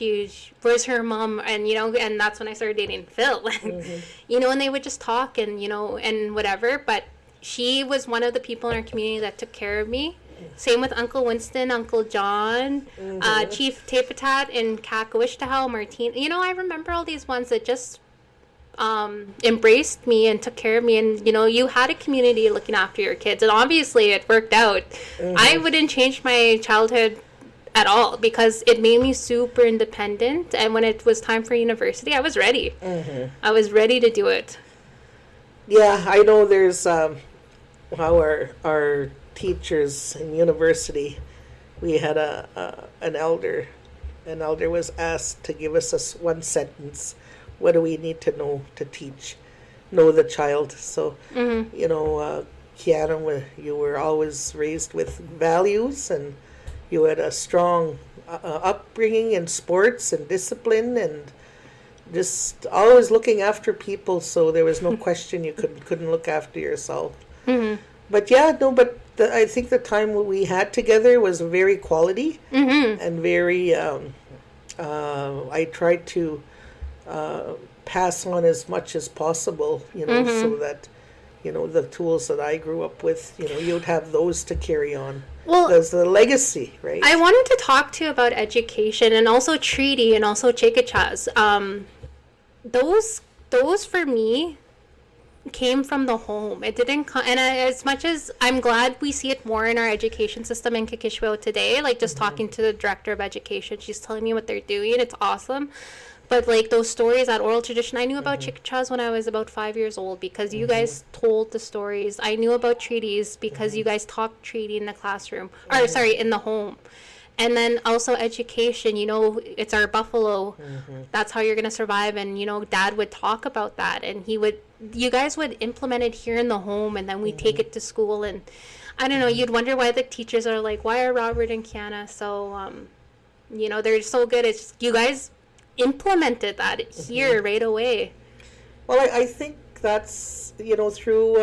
where's her mom? And, and that's when I started dating Phil. And they would just talk and, and whatever. But she was one of the people in our community that took care of me. Same with Uncle Winston, Uncle John, Chief Tapatat in Kakawishtahow, Martin. I remember all these ones that just embraced me and took care of me, and you had a community looking after your kids, and obviously it worked out. I wouldn't change my childhood at all, because it made me super independent, and when it was time for university, I was ready. I was ready to do it. Yeah, I know there's how our teachers in university, we had an elder was asked to give us one sentence. What do we need to know to teach? know the child. So, Kiana, you were always raised with values, and you had a strong upbringing in sports and discipline, and just always looking after people. So there was no question you couldn't look after yourself. But yeah, no, but I think the time we had together was very quality and very. I tried to pass on as much as possible, so that the tools that I grew up with, you'd have those to carry on. Well, there's the legacy, right? I wanted to talk to you about education and also treaty and also chekachas. Those for me came from the home. It didn't come, and as much as I'm glad we see it more in our education system in Kikishweo today, like just talking to the director of education, she's telling me what they're doing. It's awesome. But like those stories, that oral tradition, I knew about chikachas when I was about 5 years old because you guys told the stories. I knew about treaties because you guys talked treaty in the classroom, or sorry, in the home. And then also education, it's our buffalo. That's how you're going to survive. And, Dad would talk about that. And you guys would implement it here in the home. And then we take it to school. And I don't know, you'd wonder why the teachers are like, why are Robert and Kiana so, they're so good. It's just, you guys implemented that here right away. Well, I think that's, through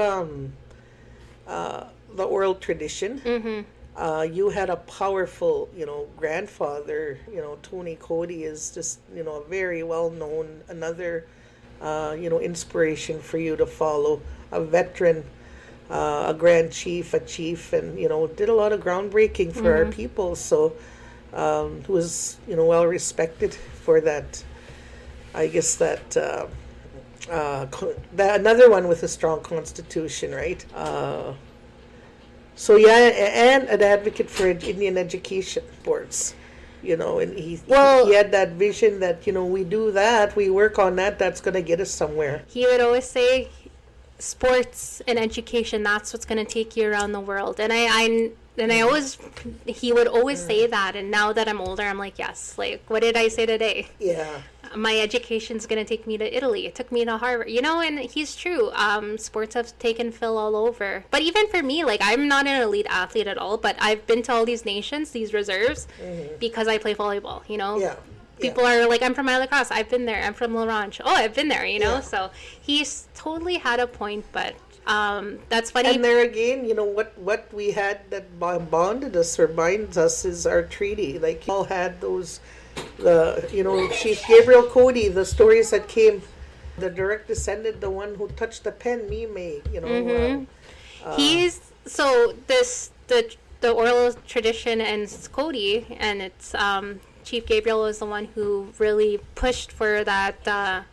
the oral tradition. You had a powerful, grandfather. Tony Cody is just, a very well-known, another, inspiration for you to follow. A veteran, a grand chief, a chief, and, did a lot of groundbreaking for our people. So, who was, well respected for that. I guess that another one with a strong constitution, right? So yeah, and an advocate for Indian education boards, and he had that vision that, we do that, we work on that, that's going to get us somewhere. He would always say, sports and education, that's what's going to take you around the world. And he would always say that. And now that I'm older, I'm like, yes, like, what did I say today? Yeah. My education's going to take me to Italy. It took me to Harvard, and he's true. Sports have taken Phil all over. But even for me, like, I'm not an elite athlete at all, but I've been to all these nations, these reserves, because I play volleyball, Yeah. People are like, I'm from Isle Cross. I've been there. I'm from La Ranch. Oh, I've been there, Yeah. So he's totally had a point, but that's funny. And there again, what we had that bonded us or binds us is our treaty. Like, all had those, Chief Gabriel Cody, the stories that came, the direct descendant, the one who touched the pen, Mime, He's, so the oral tradition and Cody, and it's, Chief Gabriel was the one who really pushed for that,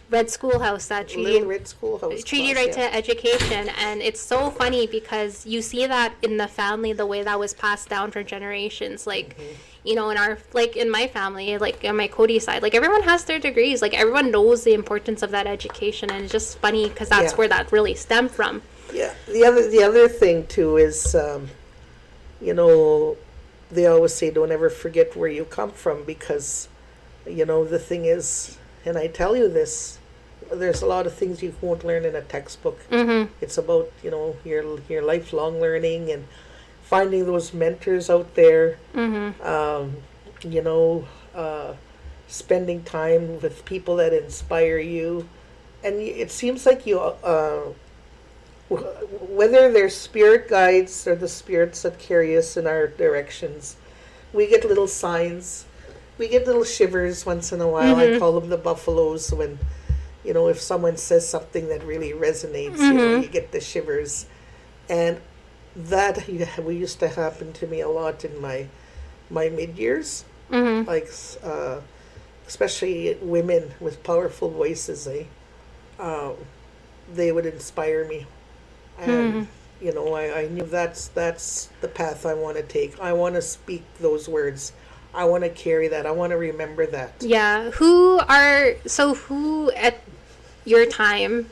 Red Schoolhouse, that treaty, Little Red Schoolhouse treaty class, right to education. And it's so funny because you see that in the family, the way that was passed down for generations. Like, in our, like, in my family, like on my Cody side, like, everyone has their degrees, like, everyone knows the importance of that education. And it's just funny because that's where that really stemmed from. Yeah. The other thing too is, they always say, don't ever forget where you come from, because, the thing is, and I tell you this, there's a lot of things you won't learn in a textbook. It's about, your lifelong learning and finding those mentors out there, spending time with people that inspire you. And it seems like you, whether they're spirit guides or the spirits that carry us in our directions, we get little signs. We get little shivers once in a while. I call them the buffaloes. When, if someone says something that really resonates, you get the shivers. And that used to happen to me a lot in my mid-years. Like, especially women with powerful voices, they would inspire me. And, I knew that's the path I want to take. I want to speak those words. I want to carry that. I want to remember that. Yeah. Who at your time,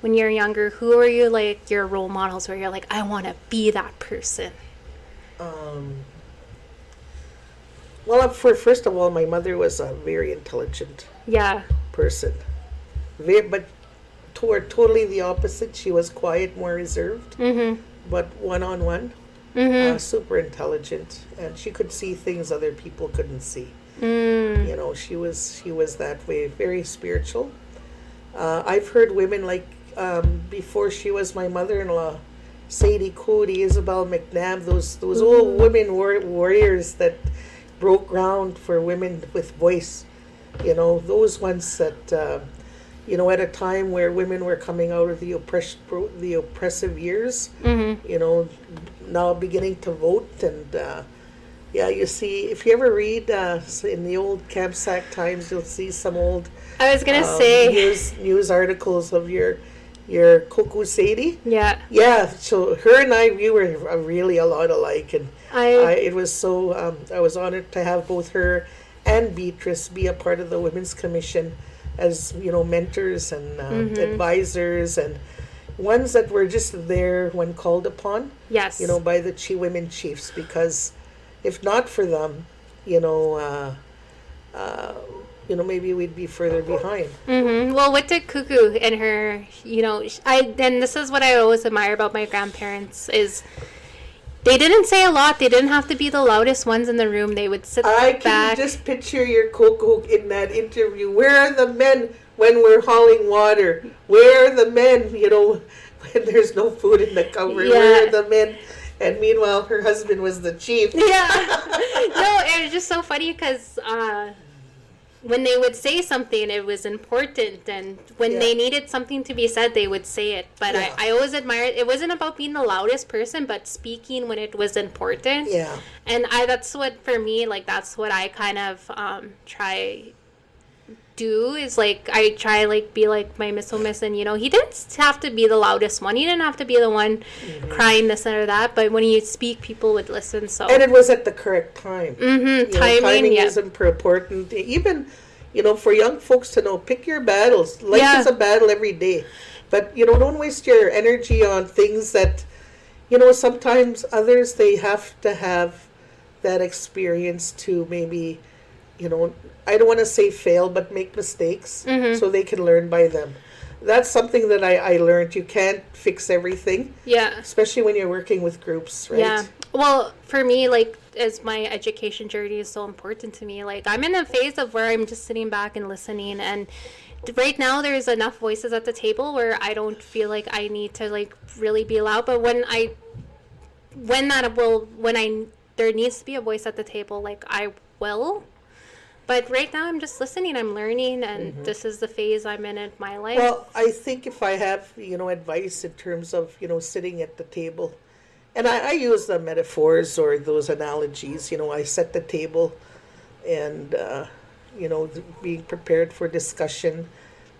when you're younger, who are you, like, your role models where you're like, I want to be that person? Well, first of all, my mother was a very intelligent Yeah. person. But totally the opposite. She was quiet, more reserved, but one-on-one, super intelligent, and she could see things other people couldn't see. You know, she was that way, very spiritual. I've heard women like before she was my mother-in-law, Sadie Cody, Isabel McNabb, those old women warriors that broke ground for women with voice. You know, those ones that you know, at a time where women were coming out of the oppressive years, you know, now beginning to vote. And yeah, you see, if you ever read in the old Camp Sack Times, you'll see some old I was gonna say news articles of your Kôhkom Sadie. Yeah. So her and we were really a lot alike, and it was so I was honored to have both her and Beatrice be a part of the Women's Commission as, you know, mentors and advisors, and ones that were just there when called upon. Yes. You know, by the women chiefs, because if not for them, you know, maybe we'd be further behind. Well, what did Cuckoo and her, you know, and this is what I always admire about my grandparents is they didn't say a lot. They didn't have to be the loudest ones in the room. They would sit back. I can just picture your Kôhkom in that interview. Where are the men when we're hauling water? Where are the men, you know, when there's no food in the cupboard? Yeah. Where are the men? And meanwhile, her husband was the chief. Yeah. No, it was just so funny because when they would say something, it was important, and when they needed something to be said, they would say it. But I always admired, it wasn't about being the loudest person, but speaking when it was important. Yeah. And that's what, for me, like, that's what I kind of try do, is like, I try like be like my Miss Omis, and you know, he didn't have to be the loudest one, he didn't have to be the one crying this or that, but when you speak, people would listen. So, and it was at the correct time. Timing is important, even, you know, for young folks to know, pick your battles. Life is a battle every day, but you know, don't waste your energy on things that, you know, sometimes others, they have to have that experience to maybe, you know, I don't want to say fail, but make mistakes so they can learn by them. That's something that I learned. You can't fix everything. Yeah. Especially when you're working with groups, right? Yeah. Well, for me, like, as my education journey is so important to me, like, I'm in a phase of where I'm just sitting back and listening, and right now there's enough voices at the table where I don't feel like I need to, like, really be loud. But there needs to be a voice at the table, like, I will. But right now, I'm just listening. I'm learning, and this is the phase I'm in my life. Well, I think if I have, you know, advice in terms of, you know, sitting at the table, and I use the metaphors or those analogies, you know, I set the table and, you know, being prepared for discussion,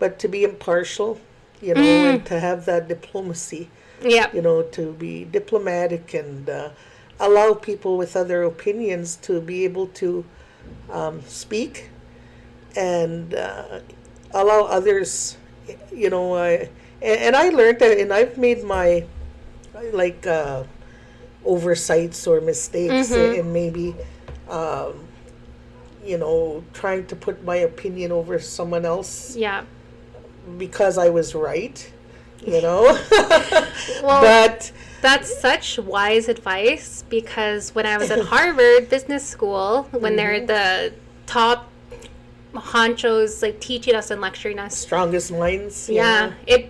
but to be impartial, you know, and to have that diplomacy, you know, to be diplomatic and allow people with other opinions to be able to speak, and allow others, you know, and I learned that, and I've made my, like, oversights or mistakes, and maybe, you know, trying to put my opinion over someone else. Yeah. Because I was right, you know. Well, but that's such wise advice, because when I was at Harvard Business School, when they're the top honchos, like, teaching us and lecturing us, strongest minds, they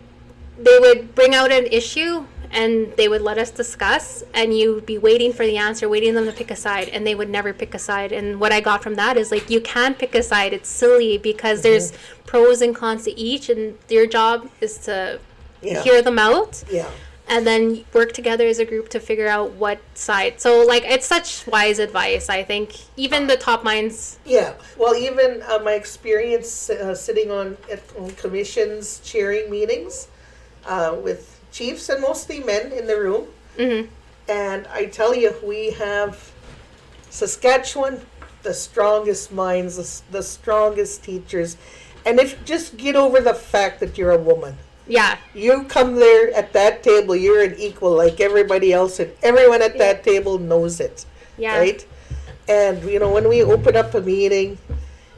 would bring out an issue and they would let us discuss, and you'd be waiting for the answer, waiting them to pick a side, and they would never pick a side. And what I got from that is, like, you can't pick a side. It's silly, because there's pros and cons to each, and your job is to hear them out. Yeah. And then work together as a group to figure out what side. So, like, it's such wise advice, I think. Even the top minds. Yeah. Well, even my experience sitting on commissions, chairing meetings with chiefs, and mostly men in the room. And I tell you, we have Saskatchewan, the strongest minds, the strongest teachers. And if just get over the fact that you're a woman. Yeah. You come there at that table, you're an equal like everybody else, and everyone at that table knows it. Yeah. Right? And, you know, when we open up a meeting,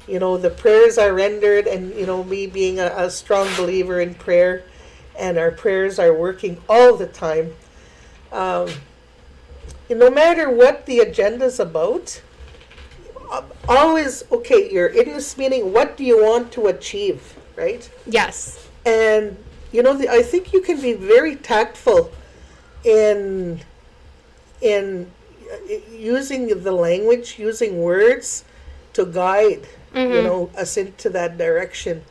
you know, the prayers are rendered, and, you know, me being a strong believer in prayer, and our prayers are working all the time. No matter what the agenda's about, always, okay, you're in this meeting, what do you want to achieve, right? Yes. And, I think you can be very tactful in using the language, using words to guide, us into that direction.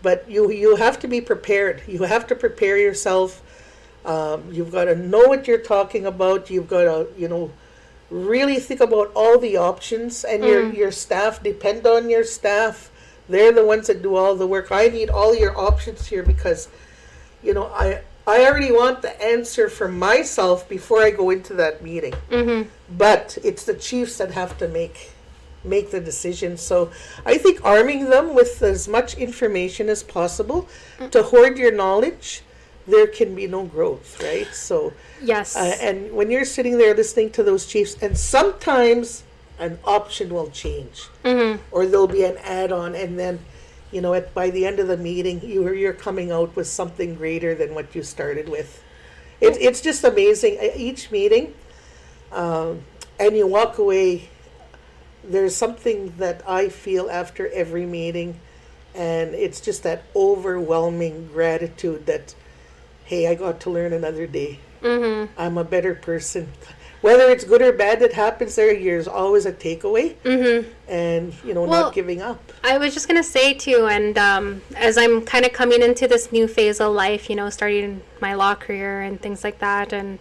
But you have to be prepared. You have to prepare yourself. You've got to know what you're talking about. You've got to, really think about all the options, and your staff, depend on your staff. They're the ones that do all the work. I need all your options here because, I already want the answer for myself before I go into that meeting. But it's the chiefs that have to make the decision. So I think arming them with as much information as possible to hoard your knowledge, there can be no growth, right? So yes. And when you're sitting there listening to those chiefs, and sometimes an option will change, or there'll be an add-on, and then by the end of the meeting, you're coming out with something greater than what you started with. It's just amazing. Each meeting, and you walk away, there's something that I feel after every meeting, and it's just that overwhelming gratitude that, hey, I got to learn another day. I'm a better person. Whether it's good or bad that happens there's always a takeaway. And, not giving up. I was just going to say, too, and as I'm kind of coming into this new phase of life, starting my law career and things like that, and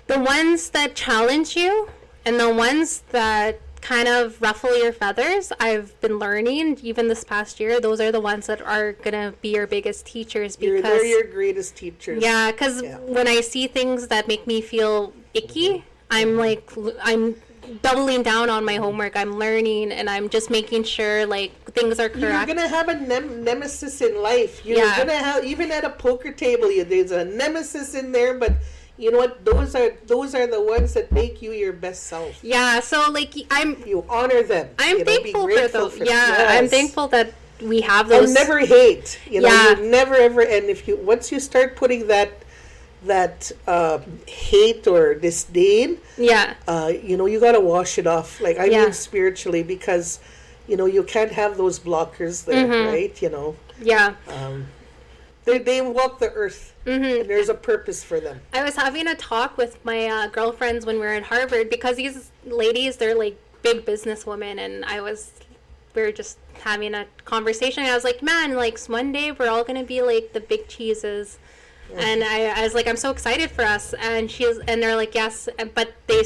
the ones that challenge you and the ones that kind of ruffle your feathers, I've been learning even this past year, those are the ones that are gonna be your biggest teachers, because they're your greatest teachers. Yeah, because when I see things that make me feel icky, I'm doubling down on my homework. I'm learning, and I'm just making sure things are correct. You're gonna have a nemesis in life. You're gonna have, even at a poker table, there's a nemesis in there, but you know what? Those are the ones that make you your best self. Yeah, so you honor them. I'm thankful for those. I'm thankful that we have those. And never hate. You never ever. And once you start putting that hate or disdain, you gotta wash it off. I mean spiritually, because you can't have those blockers there, right? Yeah. They walk the earth, and there's a purpose for them. I was having a talk with my girlfriends when we were at Harvard, because these ladies, they're big businesswomen, and we were just having a conversation, and I was like, man, one day we're all going to be the big cheeses. And I was like, I'm so excited for us. And they're like, yes, but they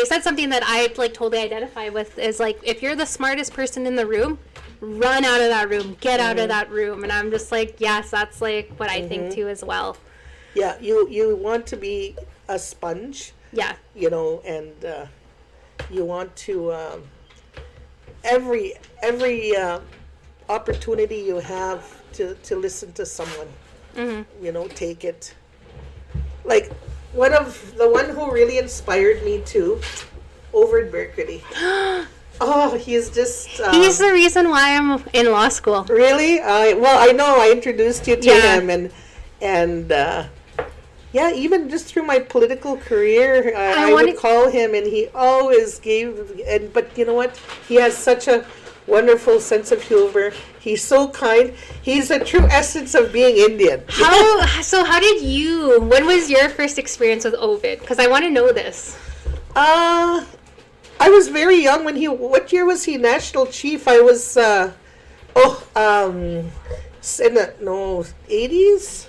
said something that I totally identify with, is if you're the smartest person in the room, run out of that room, get out of that room. And I'm just like, yes, that's what I think too as well. Yeah, you want to be a sponge. Yeah. And you want to every opportunity you have to listen to someone, take it. The one who really inspired me too, Over Berkeley. Oh, he's just... he's the reason why I'm in law school. Really? I know I introduced you to him, and even just through my political career, I would call him, and he always gave... But you know what? He has such a wonderful sense of humor. He's so kind. He's the true essence of being Indian. When was your first experience with Ovid? Because I want to know this. I was very young when what year was he national chief? I was, in the 80s?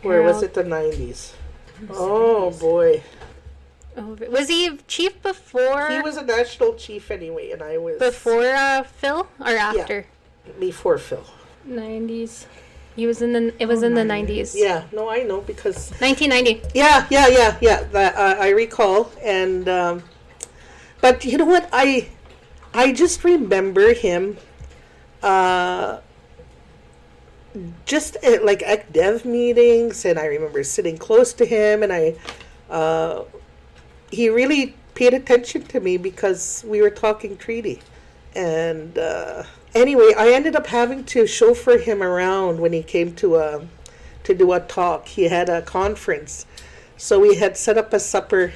Or was it the 90s? Oh, boy. Was he chief before? He was a national chief anyway, and I was... Before Phil or after? Yeah, before Phil. 90s. He was in the 90s. Yeah, no, I know, because... 1990. Yeah. I recall, and... But you know what? I just remember him just at Dev meetings, and I remember sitting close to him, and he really paid attention to me because we were talking treaty. And anyway, I ended up having to chauffeur him around when he came to to do a talk. He had a conference. So we had set up a supper,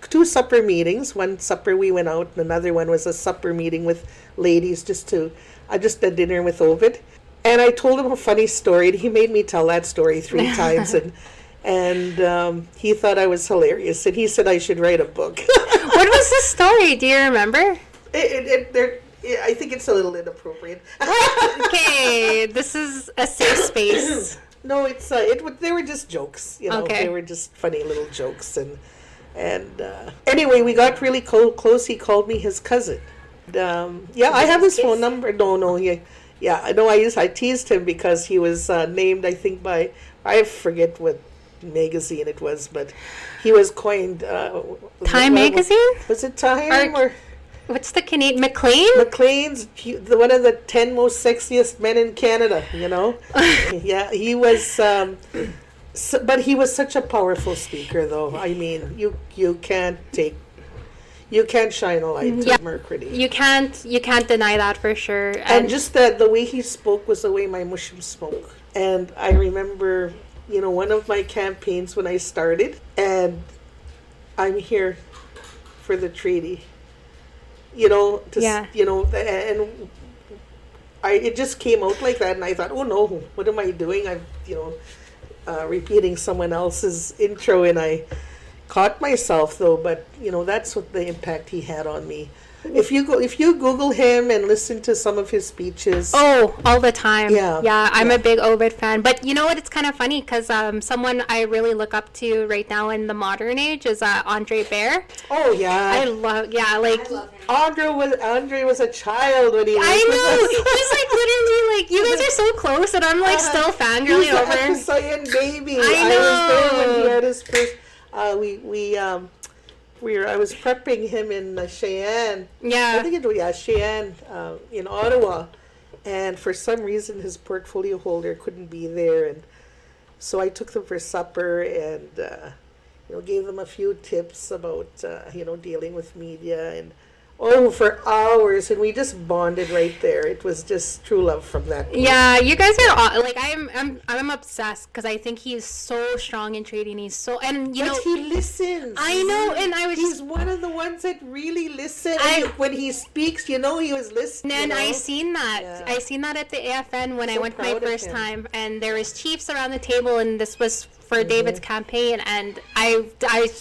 two supper meetings. One supper we went out, and another one was a supper meeting with ladies, just a dinner with Ovid. And I told him a funny story, and he made me tell that story 3 times, and he thought I was hilarious, and he said I should write a book. What was the story? Do you remember? I think it's a little inappropriate. Okay, this is a safe space. No, they were just jokes, Okay. They were just funny little jokes, and anyway, we got really close. He called me his cousin. I have his phone number. No, I teased him because he was named, I think, by, I forget what magazine it was, but he was coined Time magazine. Was it Time or what's the Canadian McLean? McLean's one of the 10 most sexiest men in Canada. Yeah, he was. But he was such a powerful speaker, though. I mean, you can't shine a light to Mercury. You can't deny that for sure. And just the way he spoke was the way my Muslim spoke. And I remember, one of my campaigns when I started, and I'm here for the treaty. And it just came out like that, and I thought, oh no, what am I doing? I'm, repeating someone else's intro, and I caught myself though, but that's what the impact he had on me. If you Google him and listen to some of his speeches, all the time. Yeah, I'm a big Ovid fan. But you know what? It's kind of funny because someone I really look up to right now in the modern age is Andre Bear. Oh yeah, I love him. Andre was a child when he was he's like literally like, you guys are so close, and I'm like still fangirling over him. He's like a Saiyan baby. I know. I was there when he had his first. I was prepping him in Cheyenne. Yeah. I think it was Cheyenne in Ottawa, and for some reason his portfolio holder couldn't be there, and so I took them for supper and gave them a few tips about dealing with media, and for hours, and we just bonded right there. It was just true love from that point. Yeah, you guys are like, I'm obsessed because I think he's so strong in trading. He's so, and but he listens. I know, and he's one of the ones that really listen. When he speaks, he was listening. And I seen that. Yeah. I seen that at the AFN when I went my first time, and there was chiefs around the table, and this was for David's campaign, and I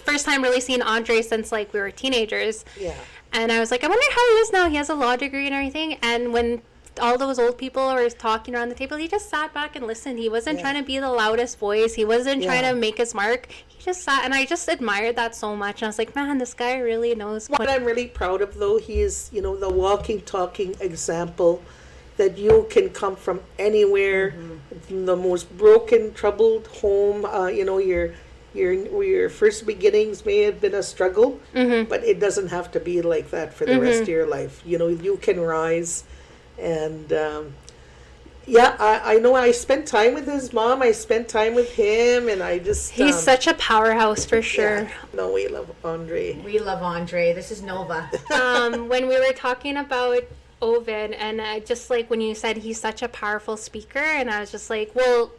first time really seen Andre since like we were teenagers. Yeah. And I was like, I wonder how he is now. He has a law degree and everything. And when all those old people were talking around the table, he just sat back and listened. He wasn't trying to be the loudest voice. He wasn't trying to make his mark. He just sat, and I just admired that so much. And I was like, man, this guy really knows. What I'm really proud of, though, he is, the walking, talking example that you can come from anywhere, from the most broken, troubled home, your first beginnings may have been a struggle, but it doesn't have to be like that for the rest of your life. You can rise. And I know I spent time with his mom. I spent time with him, and I just... He's such a powerhouse for sure. Yeah. No, we love Andre. We love Andre. This is Nova. When we were talking about Ovid, and just like when you said he's such a powerful speaker, and I was just like, well...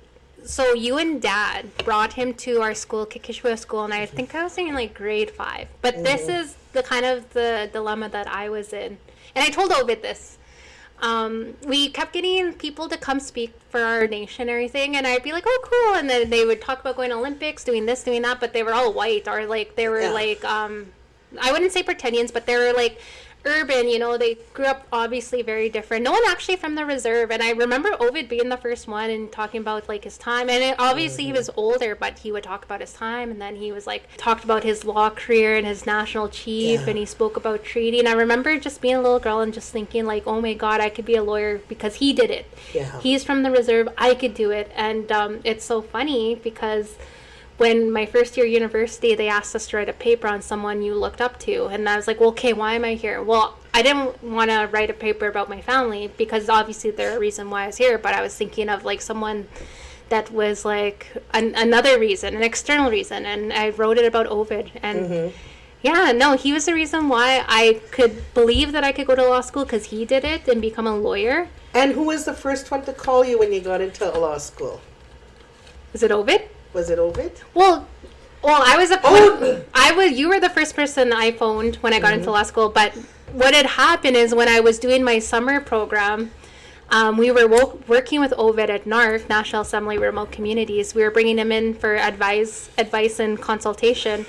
So you and Dad brought him to our school, Kikishwa School, and I think I was in like grade 5. But this is the kind of the dilemma that I was in. And I told Ovid this. We kept getting people to come speak for our nation and everything, and I'd be like, oh, cool. And then they would talk about going to Olympics, doing this, doing that, but they were all white, or like they were like, I wouldn't say pretendians, but they were like urban, they grew up obviously very different. No one actually from the reserve, and I remember Ovid being the first one and talking about like his time, and obviously he was older, but he would talk about his time, and then he was like talked about his law career and his national chief, and he spoke about treaty, and I remember just being a little girl and just thinking like, oh my god, I could be a lawyer because he did it. He's from the reserve, I could do it. And it's so funny because when my first year university, they asked us to write a paper on someone you looked up to. And I was like, well, okay, why am I here? Well, I didn't want to write a paper about my family because obviously there's a reason why I was here. But I was thinking of like someone that was like another reason, an external reason. And I wrote it about Ovid. And he was the reason why I could believe that I could go to law school because he did it and become a lawyer. And who was the first one to call you when you got into law school? Was it Ovid? Was it Ovid? Well, I was Oh! you were the first person I phoned when I got into law school, but what had happened is when I was doing my summer program, we were working with Ovid at NARC, National Assembly Remote Communities. We were bringing him in for advice and consultation.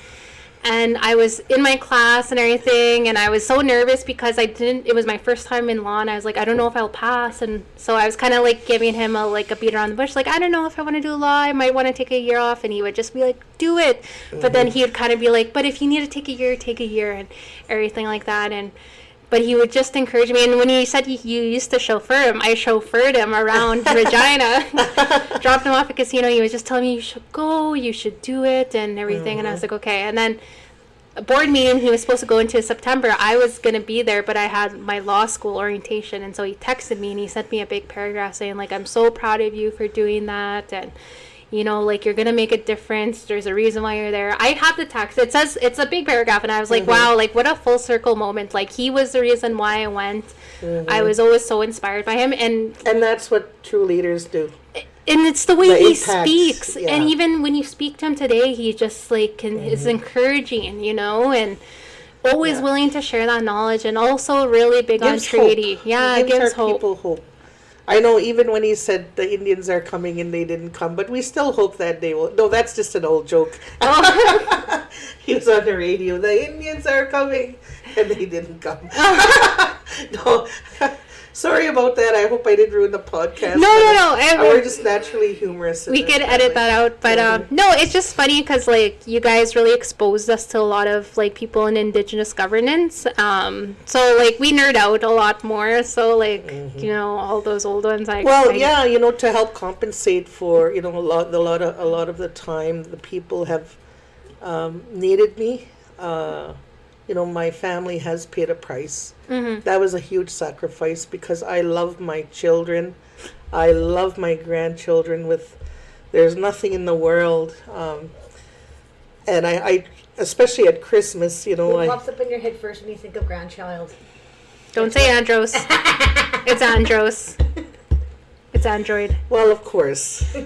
And I was in my class and everything, and I was so nervous because it was my first time in law, and I was like, I don't know if I'll pass. And so I was kind of like giving him a beat around the bush, like, I don't know if I want to do law, I might want to take a year off. And he would just be like, do it. But then he would kind of be like, but if you need to take a year and everything like that. But he would just encourage me. And when he said you used to chauffeur him, I chauffeured him around Regina, dropped him off at casino. He was just telling me, you should go, you should do it, and everything. And I was like, okay. And then a board meeting he was supposed to go into September, I was going to be there, but I had my law school orientation. And so he texted me and he sent me a big paragraph saying, like, I'm so proud of you for doing that. And you know, like, you're gonna make a difference, there's a reason why you're there. I have the text, it says, it's a big paragraph, and I was like, wow, like, what a full circle moment. Like, he was the reason why I went. I was always so inspired by him, and that's what true leaders do. And it's the way he impact, speaks. yeah. And even when you speak to him today, he just like is encouraging, you know, and always willing to share that knowledge, and also really big on treaty. Hope. Yeah, it gives hope. People hope. I know even when he said the Indians are coming and they didn't come, but we still hope that they will. No, that's just an old joke. He was on the radio. The Indians are coming and they didn't come. No. Sorry about that. I hope I didn't ruin the podcast. No. We're just naturally humorous. We could edit that out, but no, it's just funny because like you guys really exposed us to a lot of like people in Indigenous governance. So like we nerd out a lot more. So like you know all those old ones. Yeah, you know, to help compensate for a lot of the time the people have needed me. You know, my family has paid a price. That was a huge sacrifice because I love my children. I love my grandchildren there's nothing in the world. And I especially at Christmas, you know. What pops up in your head first when you think of grandchild? Don't say Andros. It's Andros. It's Android. Well, of course.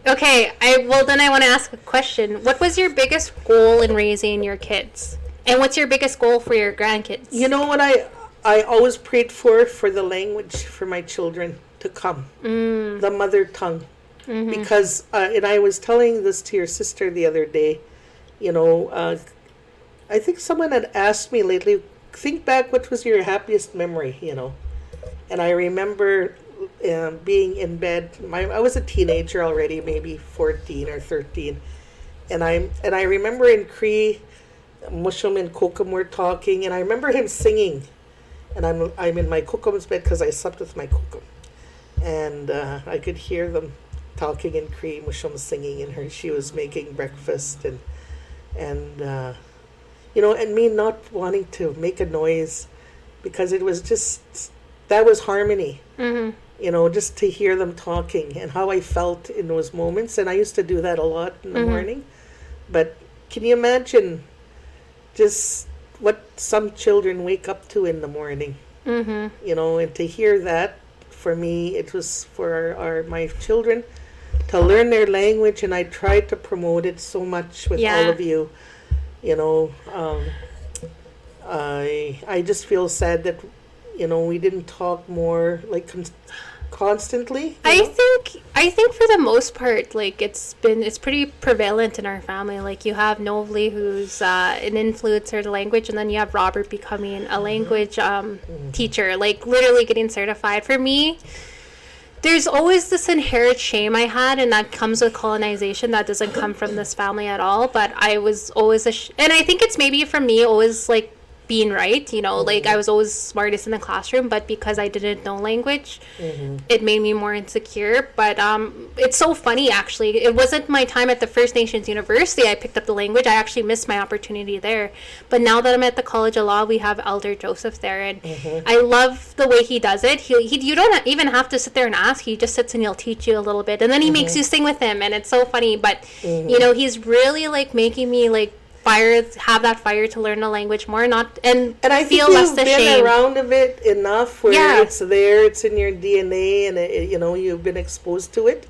Okay, then I want to ask a question. What was your biggest goal in raising your kids? And what's your biggest goal for your grandkids? You know what I always prayed for the language for my children to come, the mother tongue. Because, and I was telling this to your sister the other day, you know, I think someone had asked me lately, think back, what was your happiest memory, you know? And I remember being in bed, I was a teenager already, maybe 14 or 13. And I remember in Cree, Mushum and Kôhkom were talking, and I remember him singing, and I'm in my Kôhkom's bed because I slept with my Kôhkom, and I could hear them talking in Cree, Mushum singing, and she was making breakfast, and you know, and me not wanting to make a noise because it was just, that was harmony. You know, just to hear them talking and how I felt in those moments. And I used to do that a lot in the morning. But can you imagine just what some children wake up to in the morning? You know, and to hear that, for me, it was for my children to learn their language, and I tried to promote it so much with all of you. You know, I just feel sad that, you know, we didn't talk more, like, constantly. I think for the most part, like, it's pretty prevalent in our family. Like, you have Novely, who's an influencer to language, and then you have Robert becoming a language teacher, like literally getting certified. For me, there's always this inherent shame I had, and that comes with colonization. That doesn't come from this family at all, but I was always and I think it's maybe for me always like being right, you know, like I was always smartest in the classroom, but because I didn't know language, it made me more insecure. But it's so funny, actually. It wasn't my time at the First Nations University I picked up the language. I actually missed my opportunity there. But now that I'm at the College of Law, we have Elder Joseph there, and I love the way he does it. You don't even have to sit there and ask. He just sits and he'll teach you a little bit, and then he makes you sing with him, and it's so funny. But you know, he's really like making me like have that fire to learn the language more, and I feel less ashamed. You've been around of it enough where it's there, it's in your DNA, and you know, you've been exposed to it.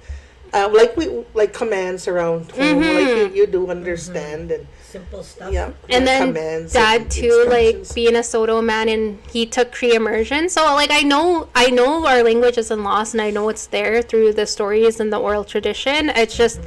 like commands around home, like you do understand, and Simple stuff. yeah, And then commands dad and too, like instructions. being a Soto man, and he took Cree immersion. So like I know our language isn't lost, and I know it's there through the stories and the oral tradition. It's just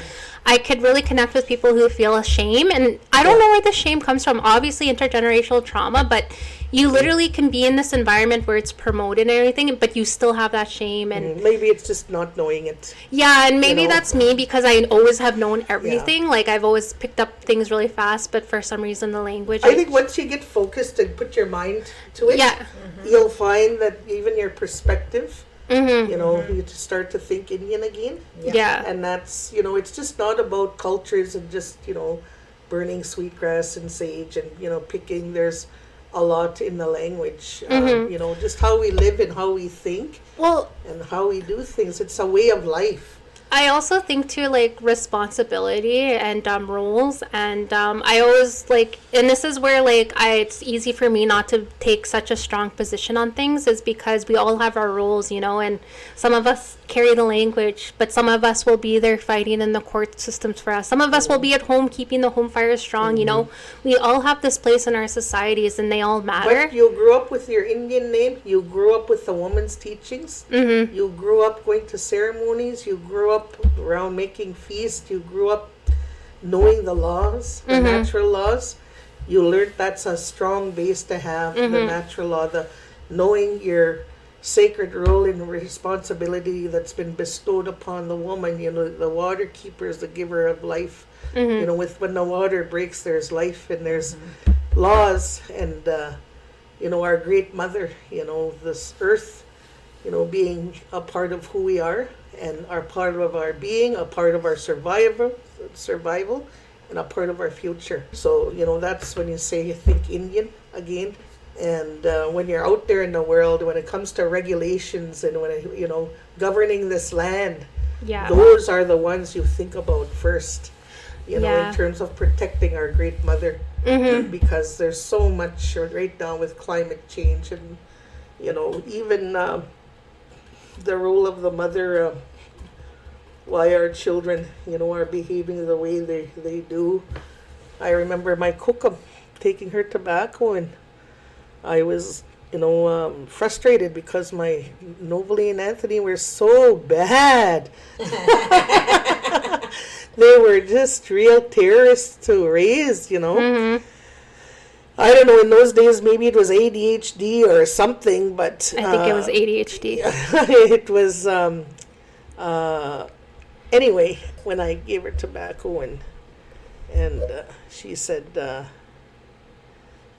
I could really connect with people who feel a shame, and I don't know where the shame comes from. Obviously intergenerational trauma, but you literally can be in this environment where it's promoted and everything, but you still have that shame. And Maybe it's just not knowing it. yeah, and maybe know. that's me because I always have known everything. Like I've always picked up things really fast, but for some reason the language. I think once you get focused and put your mind to it, Yeah. you'll find that even your perspective, you just start to think Indian again. Yeah. And that's, it's just not about cultures and just, burning sweetgrass and sage and, picking. There's a lot in the language, just how we live and how we think Well, and how we do things. It's a way of life. I also think too, like responsibility and roles, and I always like, and this is where like it's easy for me not to take such a strong position on things, is because we all have our roles, and some of us carry the language, but some of us will be there fighting in the court systems for us. Some of us will be at home keeping the home fire strong. We all have this place in our societies, and they all matter. But you grew up with your Indian name. You grew up with the woman's teachings. You grew up going to ceremonies. You grew up around making feasts. You grew up knowing the laws, the natural laws. You learned that's a strong base to have, the natural law, the knowing your sacred role and responsibility that's been bestowed upon the woman. The water keeper is the giver of life. When the water breaks, there's life and there's laws. And, our great mother, this earth, being a part of who we are and are part of our being, a part of our survival, and a part of our future. So, that's when you say you think Indian again. And when you're out there in the world, when it comes to regulations and when, governing this land, those are the ones you think about first, in terms of protecting our great mother. Because there's so much right now with climate change and, even the role of the mother, why our children, are behaving the way they do. I remember my Kôhkom taking her tobacco, and I was, frustrated because my Novalee and Anthony were so bad. They were just real terrorists to raise, I don't know, in those days, maybe it was ADHD or something, but... I think it was ADHD. It was, anyway, when I gave her tobacco and she said,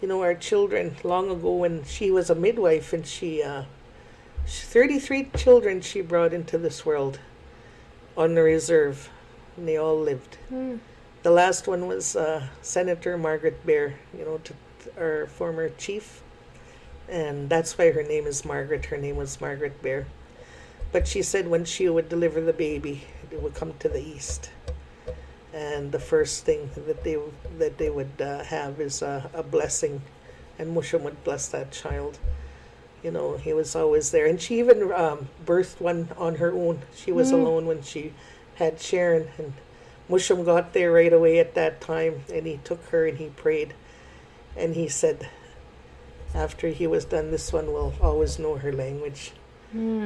our children, long ago when she was a midwife, and she 33 children she brought into this world on the reserve, and they all lived. The last one was Senator Margaret Bear, our former chief, and that's why her name is Margaret. Her name was Margaret Bear. But she said when she would deliver the baby, it would come to the east. And the first thing that they would have is a blessing, and Musham would bless that child. He was always there. And she even birthed one on her own. She was alone when she had Sharon, and Musham got there right away at that time, and he took her and he prayed. And he said, after he was done, this one will always know her language.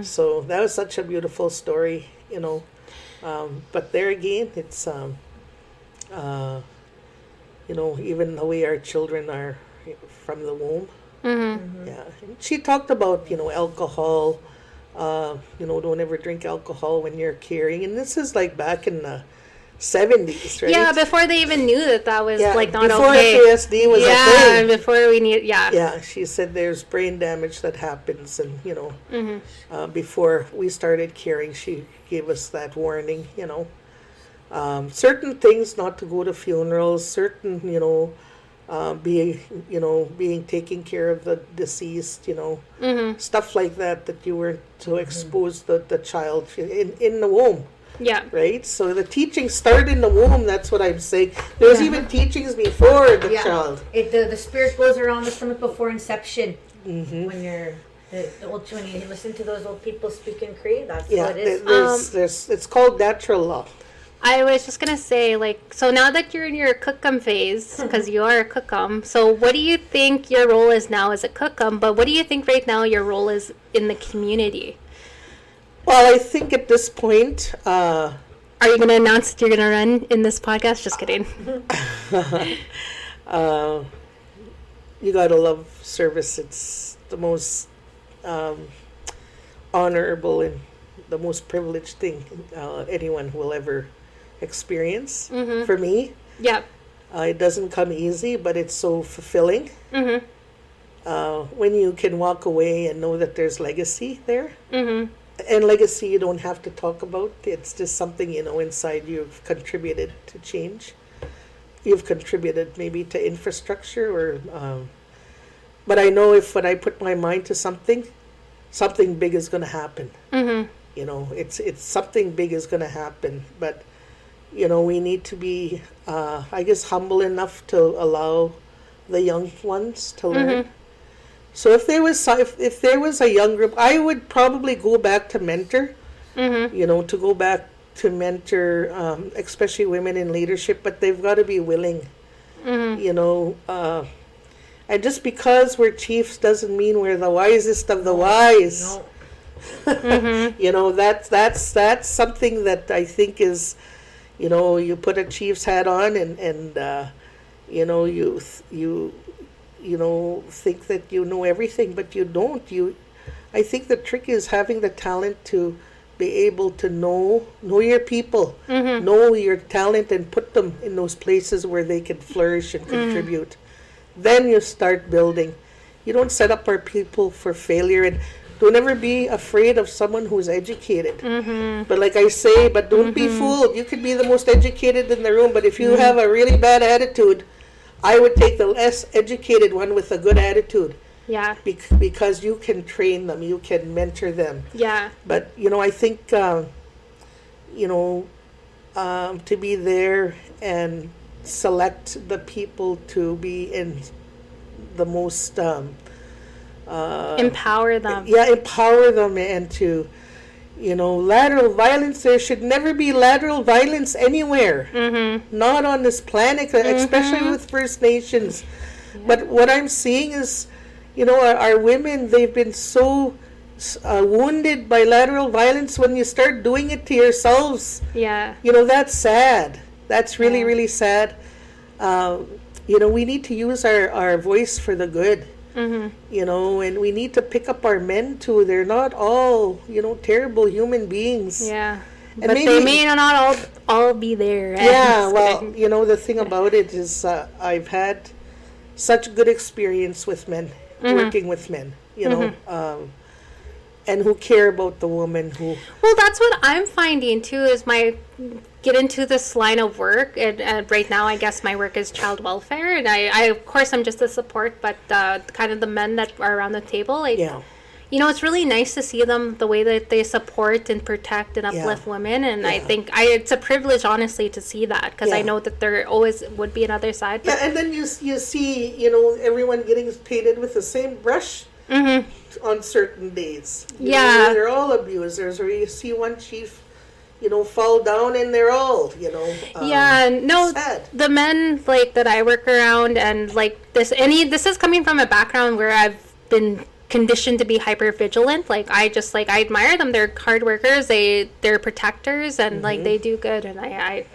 So that was such a beautiful story, but there again, it's, even the way our children are from the womb. Yeah. And she talked about, alcohol, don't ever drink alcohol when you're carrying. And this is like back in the 70s, right? Yeah, before they even knew that was like not before okay. FASD was a thing. Before we need, Yeah, she said there's brain damage that happens, and before we started carrying, she gave us that warning. Certain things not to go to funerals, certain being taking care of the deceased, stuff like that you weren't to expose the child in the womb. Yeah. Right? So the teaching started in the womb, that's what I'm saying. There's even teachings before the child. The spirit goes around the stomach before inception. When you're... When you listen to those old people speak in Cree, that's Yeah, what it is. there's it's called natural law. I was just gonna say, like, so now that you're in your Kôhkom phase, because you are a Kôhkom, so what do you think your role is now as a Kôhkom? But what do you think right now your role is in the community? Well, I think at this point, Are you gonna announce that you're gonna run in this podcast? Just kidding. you gotta love service. It's the most honorable and the most privileged thing anyone will ever experience. For me, Yeah. it doesn't come easy, but it's so fulfilling. When you can walk away and know that there's legacy there. And legacy you don't have to talk about. It's just something, inside you've contributed to change. You've contributed maybe to infrastructure or but I know if when I put my mind to something big is going to happen. It's something big is going to happen, but we need to be I guess humble enough to allow the young ones to learn. So if there was a young group, I would probably go back to mentor, to go back to mentor, especially women in leadership, but they've got to be willing, and just because we're chiefs doesn't mean we're the wisest of the wise. No. That's something that I think is, you put a chief's hat on and you think that you know everything, but you don't. I think the trick is having the talent to be able to know your people, know your talent, and put them in those places where they can flourish and contribute. Then you start building. You don't set up our people for failure, and don't ever be afraid of someone who's educated. But like I say, but don't be fooled. You could be the most educated in the room, but if you have a really bad attitude, I would take the less educated one with a good attitude. Yeah. Because you can train them, you can mentor them. Yeah. But, I think, to be there and select the people to be in the most... Empower them. Yeah, empower them and to... lateral violence, there should never be lateral violence anywhere. Not on this planet, especially with First Nations. But what I'm seeing is, our women, they've been so wounded by lateral violence. When you start doing it to yourselves, that's sad. That's really, really sad. We need to use our voice for the good. And we need to pick up our men too. They're not all, terrible human beings. Yeah. And but they may not all be there. Yeah, well, the thing about it is I've had such good experience with men, working with men, and who care about the woman who... Well, that's what I'm finding too, is get into this line of work, and right now I guess my work is child welfare, and I of course I'm just a support, but kind of the men that are around the table, it's really nice to see them, the way that they support and protect and uplift women, and I think it's a privilege, honestly, to see that, because I know that there always would be another side. But and then you see, everyone getting painted with the same brush on certain days. They're all abusers, or you see one chief fall down and they're all, sad. The men that I work around, and this is coming from a background where I've been conditioned to be hyper vigilant. I admire them. They're hard workers. They're protectors, and they do good. And I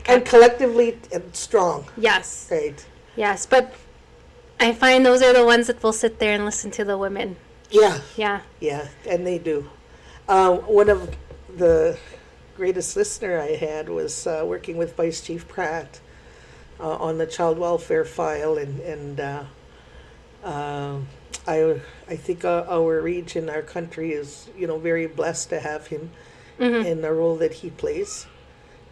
and collectively strong. Yes. Right. Yes, but I find those are the ones that will sit there and listen to the women. Yeah. Yeah. Yeah, and they do. One of the greatest listener I had was working with Vice Chief Pratt on the child welfare file, and I think our region, our country is very blessed to have him in the role that he plays,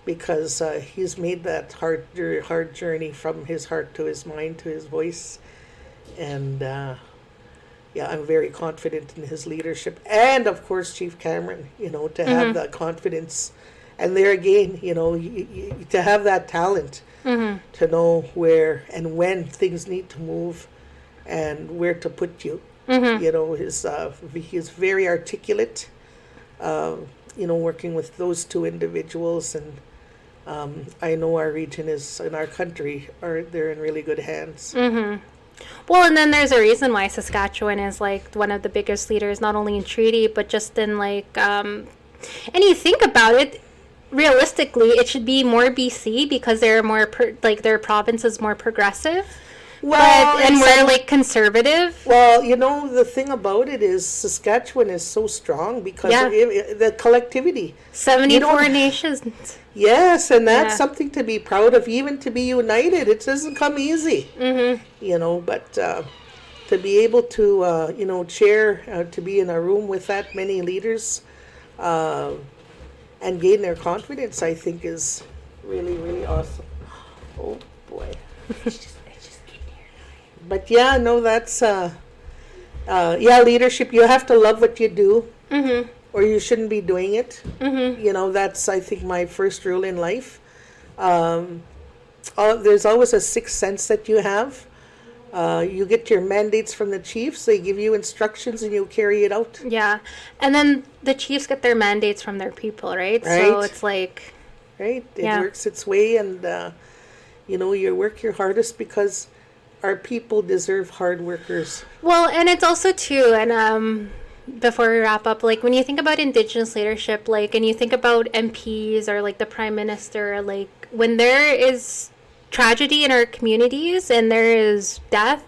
because he's made that hard journey from his heart to his mind to his voice, and I'm very confident in his leadership, and of course Chief Cameron, to have that confidence, and there again, to have that talent, to know where and when things need to move, and where to put you, Mm-hmm. You know, he's very articulate. You know, working with those two individuals, and I know our region is, in our country, they're in really good hands. Mm-hmm. Well, and then there's a reason why Saskatchewan is like one of the biggest leaders, not only in treaty, but just in like, and you think about it, realistically, it should be more BC because they're more, like their province is more progressive. Well, and we're like conservative. Well, you know, the thing about it is Saskatchewan is so strong because of the collectivity. 74 nations. Yes, and that's something to be proud of, even to be united. It doesn't come easy, you know, but to be able to, you know, chair, to be in a room with that many leaders and gain their confidence, I think is really, really awesome. Oh, boy. But yeah, no, that's, leadership. You have to love what you do, or you shouldn't be doing it. You know, that's, I think, my first rule in life. There's always a sixth sense that you have. You get your mandates from the chiefs. They give you instructions and you carry it out. Yeah. And then the chiefs get their mandates from their people, right? So it's like... Right. It works its way, and, you know, you work your hardest because our people deserve hard workers. Well, and it's also too, and before we wrap up, like when you think about Indigenous leadership, like, and you think about MPs or like the Prime Minister, like when there is tragedy in our communities and there is death,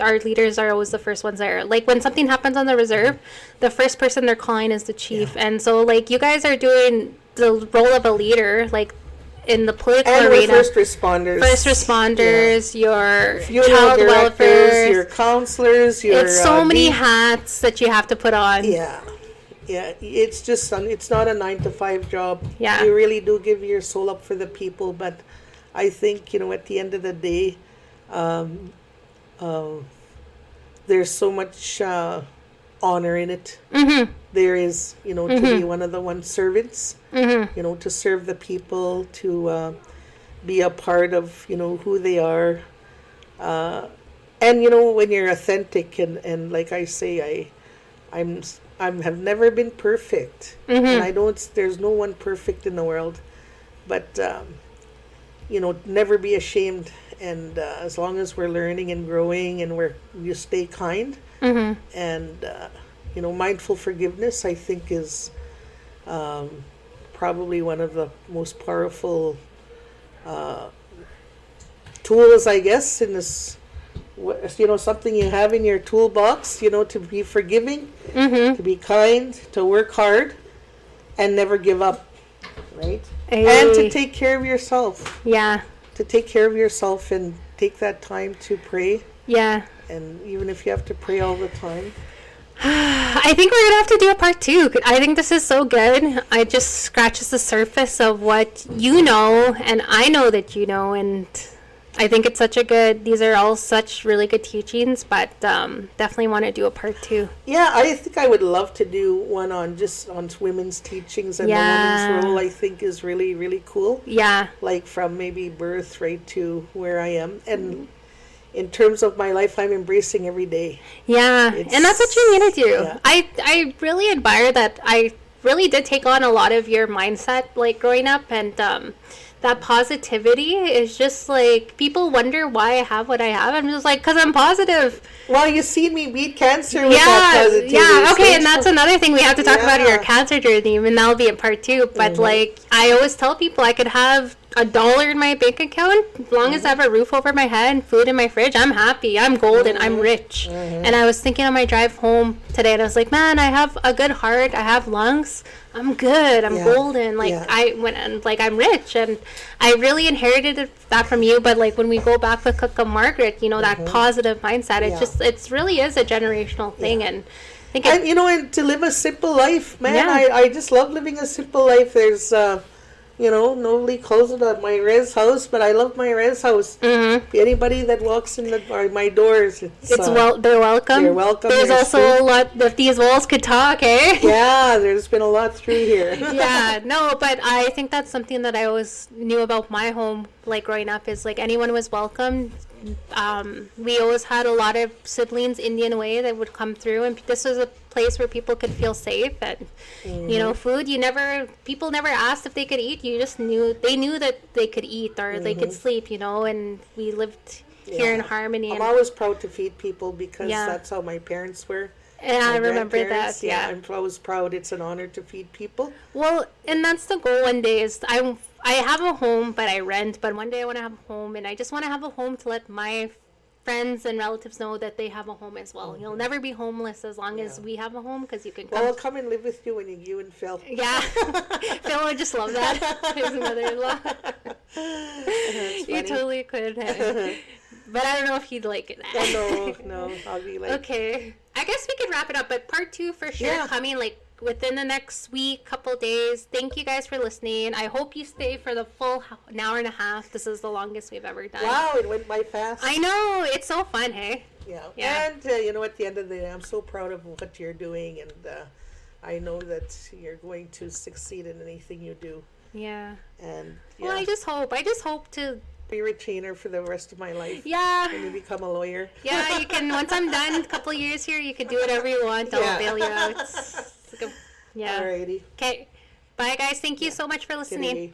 our leaders are always the first ones there. Like when something happens on the reserve, the first person they're calling is the chief. And so like you guys are doing the role of a leader, like in the political arena. First responders, your funeral child welfare, your counselors, your it's so many hats that you have to put on. Yeah, it's just it's not a 9-to-5 job. Yeah, you really do give your soul up for the people, but I think, you know, at the end of the day, there's so much honor in it. There is, you know, to be one of the servants, you know, to serve the people, to be a part of, you know, who they are. And, you know, when you're authentic and like I say, I have never been perfect. And I know there's no one perfect in the world, but, you know, never be ashamed. And as long as we're learning and growing and you stay kind, and, you know, mindful forgiveness, I think is probably one of the most powerful tools, I guess, in this, you know, something you have in your toolbox, you know, to be forgiving, to be kind, to work hard, and never give up, right? And to take care of yourself. Yeah. To take care of yourself and take that time to pray. Yeah. And even if you have to pray all the time. I think we're going to have to do a part 2. I think this is so good. I just scratches the surface of what you know, and I know that you know, and I think it's these are all such really good teachings, but definitely want to do a part 2. Yeah, I think I would love to do one on women's teachings and the woman's role. I think is really, really cool. Yeah. Like from maybe birth right to where I am. And in terms of my life, I'm embracing every day. Yeah, and that's what you need to do. Yeah. I really admire that. I really did take on a lot of your mindset, like growing up, and that positivity is just like, people wonder why I have what I have. I'm just like, because I'm positive. Well, you seen me beat cancer with that positivity. Yeah, okay, and that's another thing we have to talk about your cancer journey, and that'll be a part 2. But like, I always tell people I could have $1 in my bank account, as long as I have a roof over my head and food in my fridge, I'm happy, I'm golden, I'm rich. And I was thinking on my drive home today, and I was like, man, I have a good heart, I have lungs, I'm good, I'm golden, like I'm rich, and I really inherited that from you. But like when we go back with Kôhkom Margaret, you know, that positive mindset, it really is a generational thing. And I think you know, and to live a simple life, man, I just love living a simple life. There's you know, nobody calls it my res house, but I love my res house. Anybody that walks in my doors, they're welcome. They're welcome. There's also a lot, if these walls could talk, eh? Yeah, there's been a lot through here. Yeah, no, but I think that's something that I always knew about my home, like growing up, is like anyone was welcome. We always had a lot of siblings Indian way that would come through, and this was a place where people could feel safe. And food, people never asked if they could eat. You just they knew that they could eat or they could sleep. And we lived here in harmony. I'm always proud to feed people because that's how my parents were. And I remember that. grandparents. Yeah, I'm always proud. It's an honor to feed people. Well, and that's the goal. One day is I have a home, but I rent. But one day I want to have a home, and I just want to have a home to let my friends and relatives know that they have a home as well. You'll never be homeless as long as we have a home, because you can come. Well, I'll come and live with you when you and Phil. Yeah, Phil would just love that. His mother-in-law. You totally could. But I don't know if he'd like it. No, I'll be like. Okay, I guess we could wrap it up. But part 2 for sure coming within the next week, couple days. Thank you guys for listening. I hope you stay for the full an hour and a half. This is the longest we've ever done. Wow, it went by fast. I know, it's so fun, hey. Yeah. And at the end of the day, I'm so proud of what you're doing, and I know that you're going to succeed in anything you do. Yeah. And well, I just hope to be a retainer for the rest of my life. Yeah. When you become a lawyer. Yeah, you can. Once I'm done, a couple years here, you can do whatever you want. I'll bail you out. Yeah. Alrighty. Okay. Bye, guys. Thank you so much for listening.